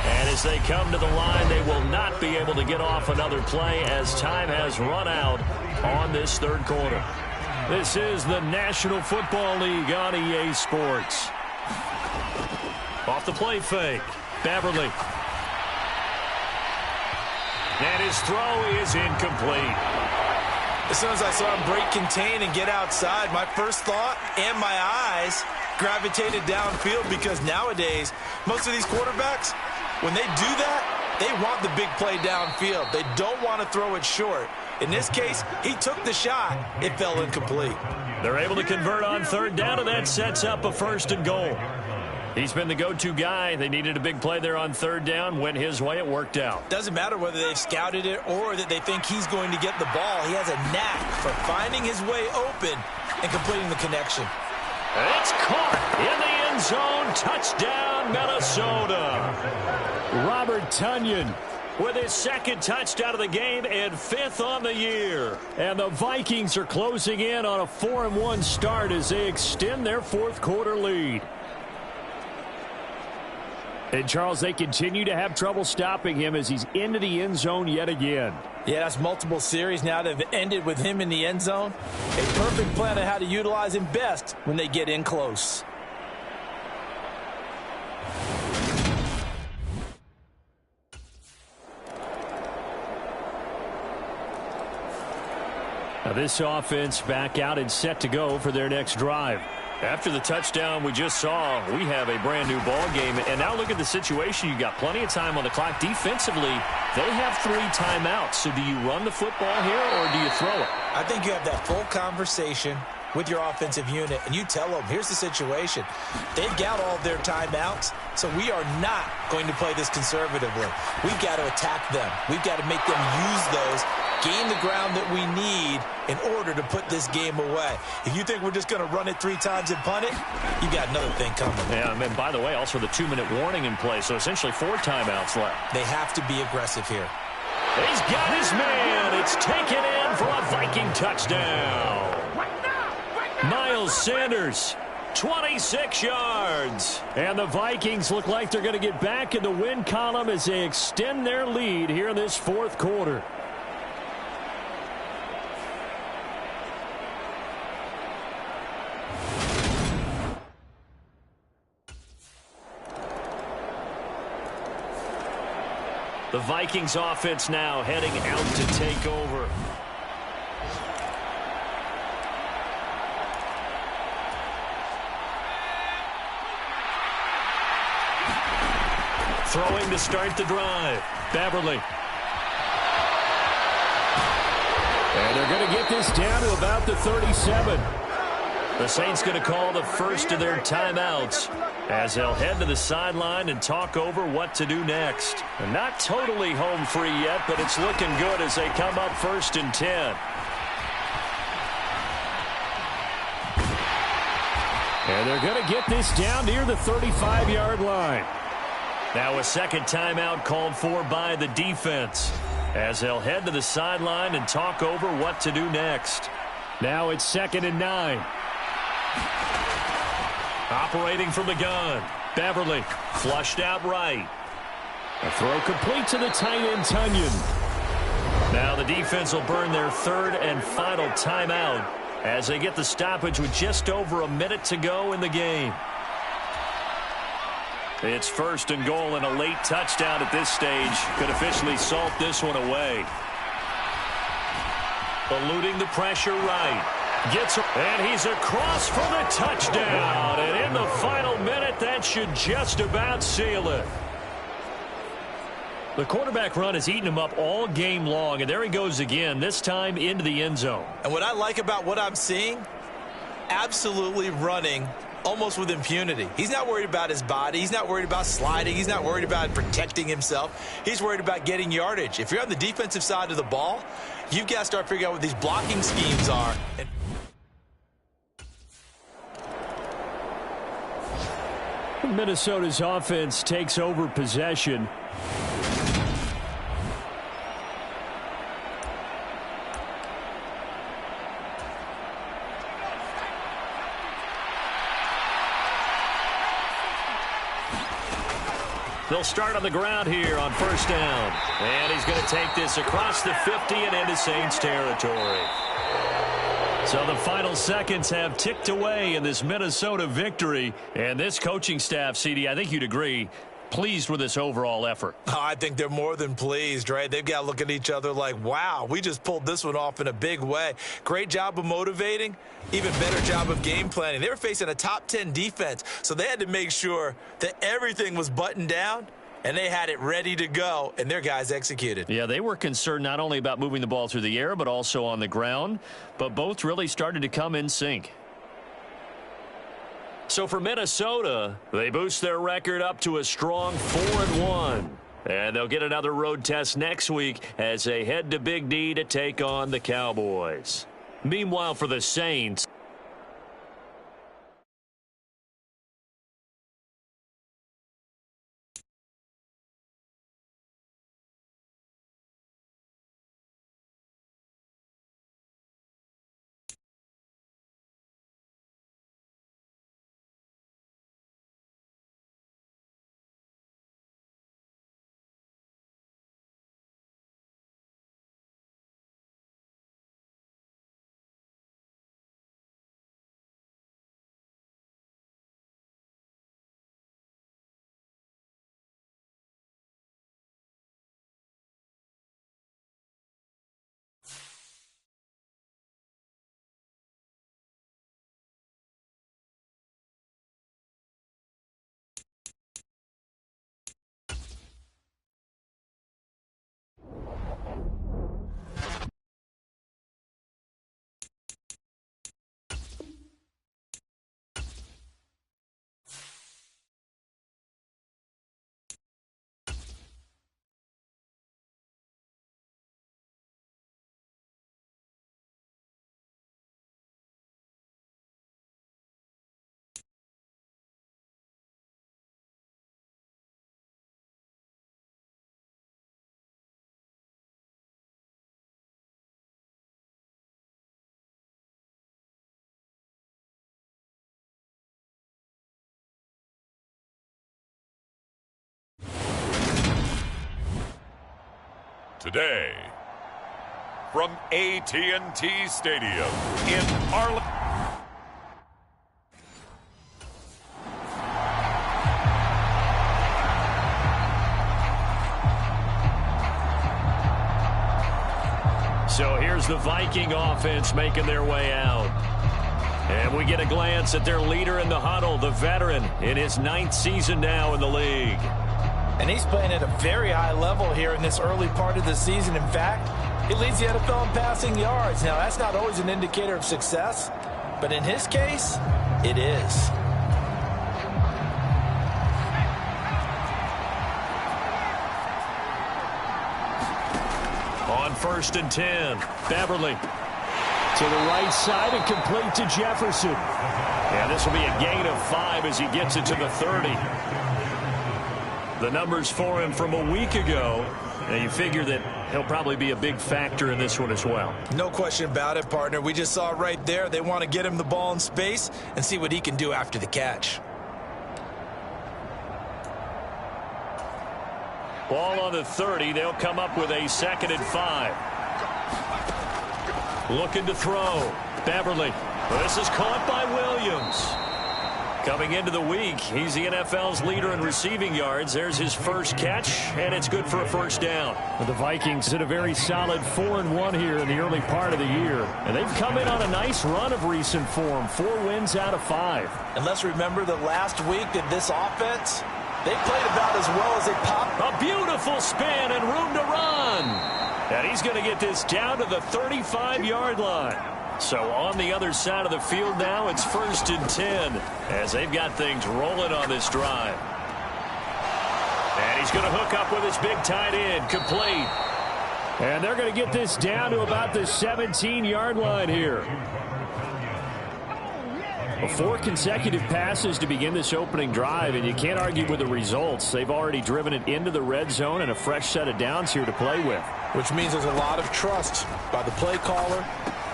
And as they come to the line, they will not be able to get off another play as time has run out on this 3rd quarter. This is the National Football League on EA Sports. Off the play fake. Beverly. And his throw is incomplete. As soon as I saw him break contain and get outside, my first thought and my eyes gravitated downfield, because nowadays, most of these quarterbacks, when they do that, they want the big play downfield. They don't want to throw it short. In this case, he took the shot. It fell incomplete. They're able to convert on third down, and that sets up a 1st and goal. He's been the go-to guy. They needed a big play there on third down. Went his way. It worked out. Doesn't matter whether they've scouted it or that they think he's going to get the ball. He has a knack for finding his way open and completing the connection. It's caught in the end zone. Touchdown, Minnesota. Robert Tonyan with his 2nd touchdown of the game and 5th on the year. And the Vikings are closing in on a 4-1 start as they extend their 4th quarter lead. And, Charles, they continue to have trouble stopping him as he's into the end zone yet again. Yeah, that's multiple series now that have ended with him in the end zone. A perfect plan on how to utilize him best when they get in close. Now this offense back out and set to go for their next drive. After the touchdown we just saw, we have a brand new ball game. And now look at the situation. You got plenty of time on the clock. Defensively, they have 3 timeouts. So do you run the football here or do you throw it? I think you have that full conversation with your offensive unit, and you tell them, here's the situation. They've got all of their timeouts, so we are not going to play this conservatively. We've got to attack them. We've got to make them use those, gain the ground that we need in order to put this game away. If you think we're just going to run it 3 times and punt it, you got another thing coming. Yeah, and by the way, also the 2-minute warning in play, so essentially 4 timeouts left. They have to be aggressive here. He's got his man. It's taken in for a Viking touchdown. Miles Sanders, 26 yards. And the Vikings look like they're going to get back in the win column as they extend their lead here in this 4th quarter. The Vikings offense now heading out to take over. Throwing to start the drive. Beverly. And they're going to get this down to about the 37. The Saints going to call the first of their timeouts as they'll head to the sideline and talk over what to do next. And not totally home free yet, but it's looking good as they come up 1st and 10. And they're going to get this down near the 35-yard line. Now a 2nd timeout called for by the defense as they'll head to the sideline and talk over what to do next. Now it's 2nd and 9. Operating from the gun. Beverly flushed out right. A throw complete to the tight end, Tonyan. Now the defense will burn their 3rd and final timeout as they get the stoppage with just over a minute to go in the game. It's 1st and goal, and a late touchdown at this stage could officially salt this one away. Eluding the pressure right. Gets and he's across for the touchdown. And in the final minute, that should just about seal it. The quarterback run has eaten him up all game long, and there he goes again, this time into the end zone. And what I like about what I'm seeing, absolutely running almost with impunity. He's not worried about his body. He's not worried about sliding. He's not worried about protecting himself. He's worried about getting yardage. If you're on the defensive side of the ball, you've got to start figuring out what these blocking schemes are. Minnesota's offense takes over possession. They'll start on the ground here on 1st down. And he's going to take this across the 50 and into Saints territory. So the final seconds have ticked away in this Minnesota victory. And this coaching staff, CD, I think you'd agree, pleased with this overall effort. Oh, I think they're more than pleased, right? They've got to look at each other like, wow, we just pulled this one off in a big way. Great job of motivating, even better job of game planning. They were facing a top 10 defense, so they had to make sure that everything was buttoned down, and they had it ready to go, and their guys executed. Yeah, they were concerned not only about moving the ball through the air, but also on the ground, but both really started to come in sync. So for Minnesota, they boost their record up to a strong 4-1. And they'll get another road test next week as they head to Big D to take on the Cowboys. Meanwhile, for the Saints, Today, from AT&T Stadium in Arlington. so here's the Viking offense making their way out. And we get a glance at their leader in the huddle, the veteran, in his 9th season now in the league. And he's playing at a very high level here in this early part of the season. In fact, he leads the NFL in passing yards. Now, that's not always an indicator of success, but in his case, it is. On 1st and 10, Beverly to the right side and complete to Jefferson. And this will be a gain of 5 as he gets it to the 30. The numbers for him from a week ago, and you figure that he'll probably be a big factor in this one as well. No question about it, partner. We just saw right there they want to get him the ball in space and see what he can do after the catch. Ball on the 30. They'll come up with a 2nd and 5. Looking to throw. Beverly. This is caught by Williams. Coming into the week, he's the NFL's leader in receiving yards. There's his first catch, and it's good for a first down. The Vikings did a very solid 4-1 here in the early part of the year. And they've come in on a nice run of recent form. 4 wins out of 5. And let's remember that last week that this offense, they played about as well as they popped. A beautiful spin and room to run. And he's going to get this down to the 35-yard line. So on the other side of the field now, it's 1st and 10 as they've got things rolling on this drive. And he's going to hook up with his big tight end, complete. And they're going to get this down to about the 17-yard line here. 4 consecutive passes to begin this opening drive, and you can't argue with the results. They've already driven it into the red zone and a fresh set of downs here to play with. Which means there's a lot of trust by the play caller,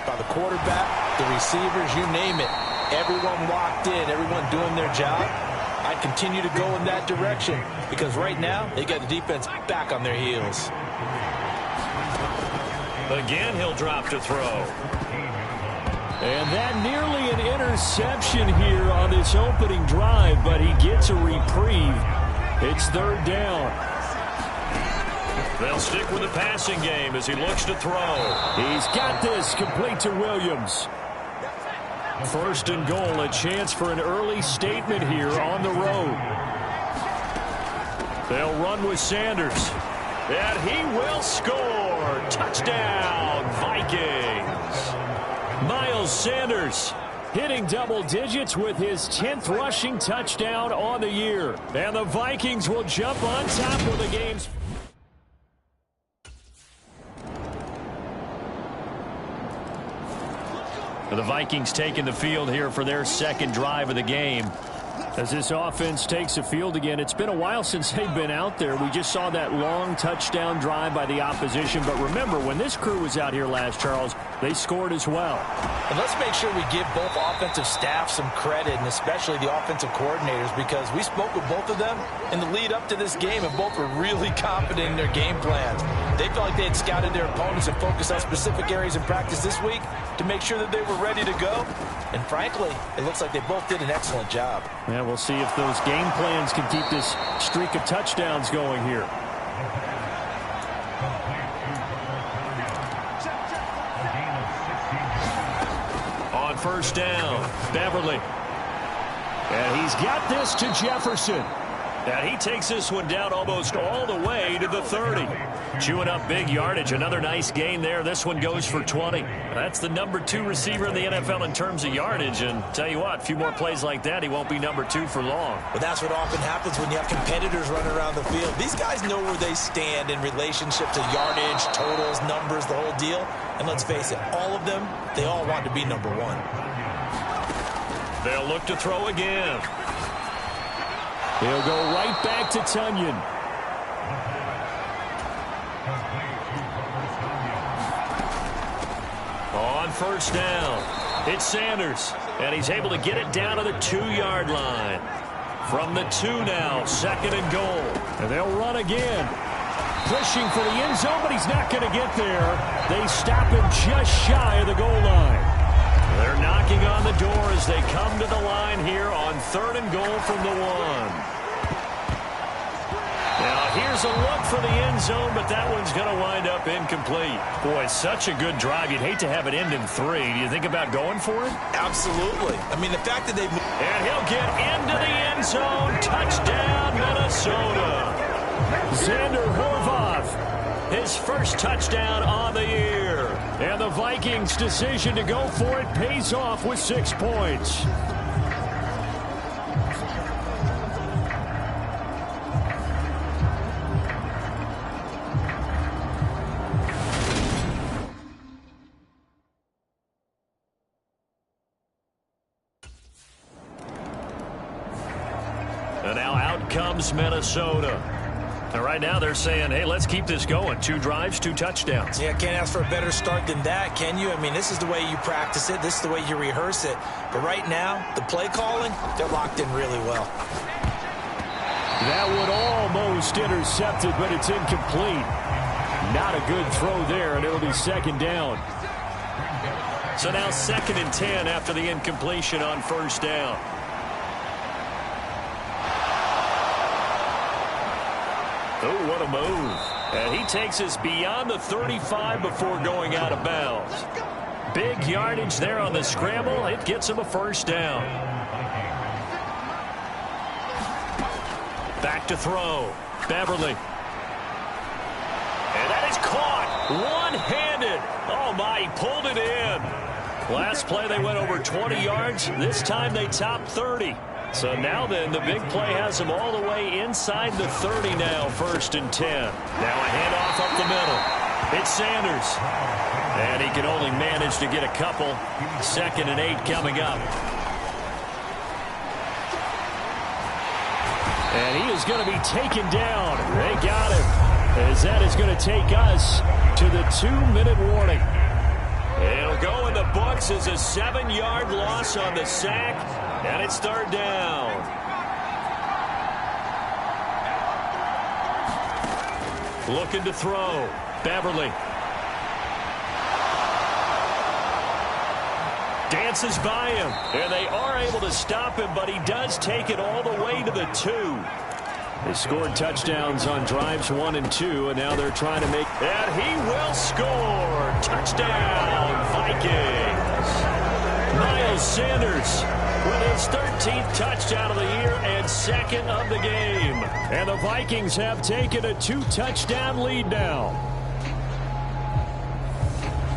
by the quarterback, the receivers, you name it. Everyone locked in, everyone doing their job. I continue to go in that direction because right now they got the defense back on their heels. Again, he'll drop to throw. And that nearly an interception here on this opening drive, but he gets a reprieve. It's third down. They'll stick with the passing game as he looks to throw. He's got this, complete to Williams. First and goal, a chance for an early statement here on the road. They'll run with Sanders. And he will score. Touchdown, Vikings. Miles Sanders hitting double digits with his 10th rushing touchdown on the year. And the Vikings will jump on top of the game's. The Vikings taking the field here for their second drive of the game. As this offense takes the field again, it's been a while since they've been out there. We just saw that long touchdown drive by the opposition. But remember, when this crew was out here last, Charles, they scored as well. And let's make sure we give both offensive staff some credit, and especially the offensive coordinators, because we spoke with both of them in the lead up to this game, and both were really confident in their game plans. They felt like they had scouted their opponents and focused on specific areas in practice this week to make sure that they were ready to go. And frankly, it looks like they both did an excellent job. Yeah, we'll see if those game plans can keep this streak of touchdowns going here. On first down, Beverly. And he's got this to Jefferson. And he takes this one down almost all the way to the 30. Chewing up big yardage. Another nice gain there. This one goes for 20. That's the number 2 receiver in the NFL in terms of yardage. And tell you what, a few more plays like that, he won't be number 2 for long. But that's what often happens when you have competitors running around the field. These guys know where they stand in relationship to yardage, totals, numbers, the whole deal. And let's face it, all of them, they all want to be number 1. They'll look to throw again. He'll go right back to Tunyon. On first down, it's Sanders, and he's able to get it down to the 2-yard line. From the 2 now, second and goal. And they'll run again. Pushing for the end zone, but he's not going to get there. They stop him just shy of the goal line. They're knocking on the door as they come to the line here on third and goal from the 1. Now, here's a look for the end zone, but that one's going to wind up incomplete. Boy, such a good drive. You'd hate to have it end in 3. Do you think about going for it? Absolutely. I mean, the fact that they've... And he'll get into the end zone. Touchdown, Minnesota. Xander Horvath, his first touchdown on the year. And the Vikings' decision to go for it pays off with 6 points. And now out comes Minnesota. And right now they're saying, hey, let's keep this going. 2 drives, 2 touchdowns. Yeah, can't ask for a better start than that, can you? I mean, this is the way you practice it. This is the way you rehearse it. But right now, the play calling, they're locked in really well. That one almost intercepted, but it's incomplete. Not a good throw there, and it'll be second down. So now second and 10 after the incompletion on first down. Oh, what a move. And he takes us beyond the 35 before going out of bounds. Big yardage there on the scramble. It gets him a first down. Back to throw. Beverly. And that is caught. One-handed. Oh, my, he pulled it in. Last play they went over 20 yards. This time they topped 30. So now then, the big play has him all the way inside the 30 now, first and 10. Now a handoff up the middle. It's Sanders. And he can only manage to get a couple. Second and 8 coming up. And he is going to be taken down. They got him. As that is going to take us to the 2-minute warning. It'll go in the books as a 7-yard loss on the sack, and it's third down. Looking to throw. Beverly. dances by him. And they are able to stop him, but he does take it all the way to the 2. They scored touchdowns on drives 1 and 2, and now they're trying to make... And he will score! Touchdown, Vikings! Miles Sanders with his 13th touchdown of the year and 2nd of the game. And the Vikings have taken a 2-touchdown lead now.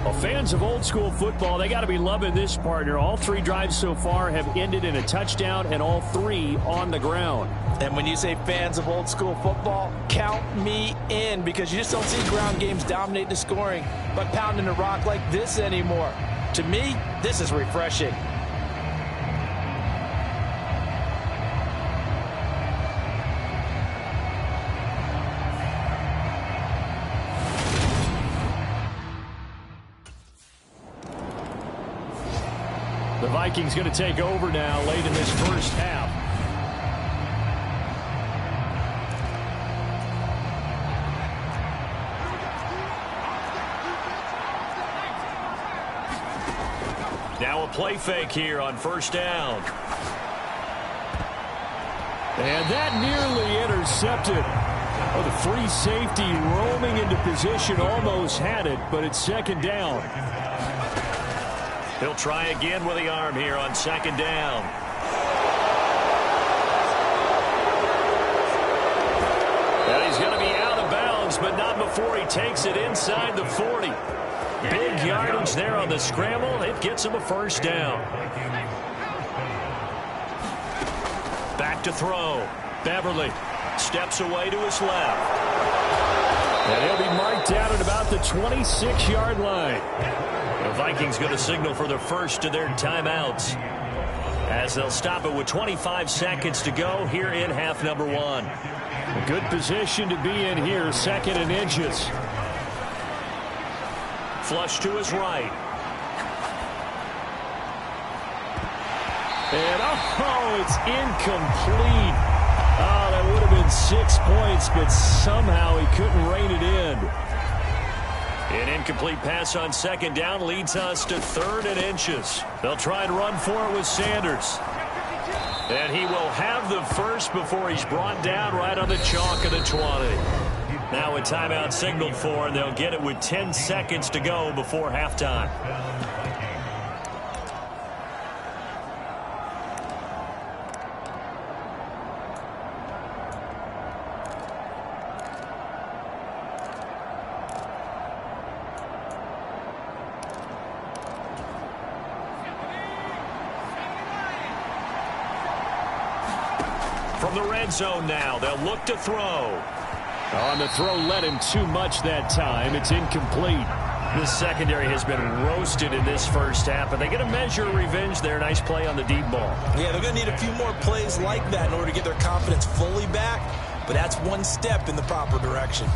Well, fans of old school football, they got to be loving this, partner. All 3 drives so far have ended in a touchdown, and all 3 on the ground. And when you say fans of old school football, count me in, because you just don't see ground games dominate the scoring by pounding the rock like this anymore. To me, this is refreshing. The Vikings going to take over now late in this first half. Now a play fake here on first down. And that nearly intercepted. Oh, the free safety roaming into position almost had it, but it's second down. He'll try again with the arm here on second down. And he's going to be out of bounds, but not before he takes it inside the 40. Big yardage there on the scramble. It gets him a first down. Back to throw. Beverly steps away to his left. And he'll be marked down at about the 26-yard line. The Vikings going to signal for the first of their timeouts, as they'll stop it with 25 seconds to go here in half number 1. A good position to be in here, 2nd and inches. Flush to his right. And it's incomplete. Oh, that would have been 6 points, but somehow he couldn't rein it in. An incomplete pass on second down leads us to 3rd and inches. They'll try and run for it with Sanders. And he will have the first before he's brought down right on the chalk of the 20. Now a timeout signaled for, and they'll get it with 10 seconds to go before halftime. From the red zone now, they'll look to throw. On the throw, led him too much that time. It's incomplete. This secondary has been roasted in this first half, but they get a measure of revenge there. Nice play on the deep ball. Yeah, they're going to need a few more plays like that in order to get their confidence fully back, but that's one step in the proper direction.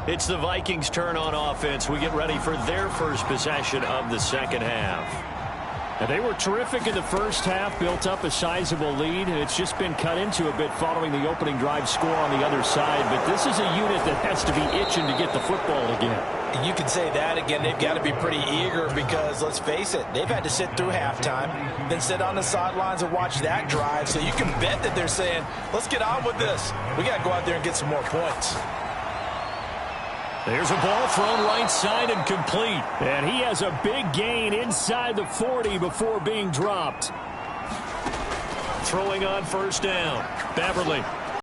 It's the Vikings' turn on offense. We get ready for their first possession of the second half. And they were terrific in the first half, built up a sizable lead, and it's just been cut into a bit following the opening drive score on the other side. But this is a unit that has to be itching to get the football again. And you can say that again. They've got to be pretty eager because, let's face it, they've had to sit through halftime, then sit on the sidelines and watch that drive. So you can bet that they're saying, let's get on with this. We got to go out there and get some more points. There's a ball thrown right side and complete. And he has a big gain inside the 40 before being dropped. Throwing on first down. Beverly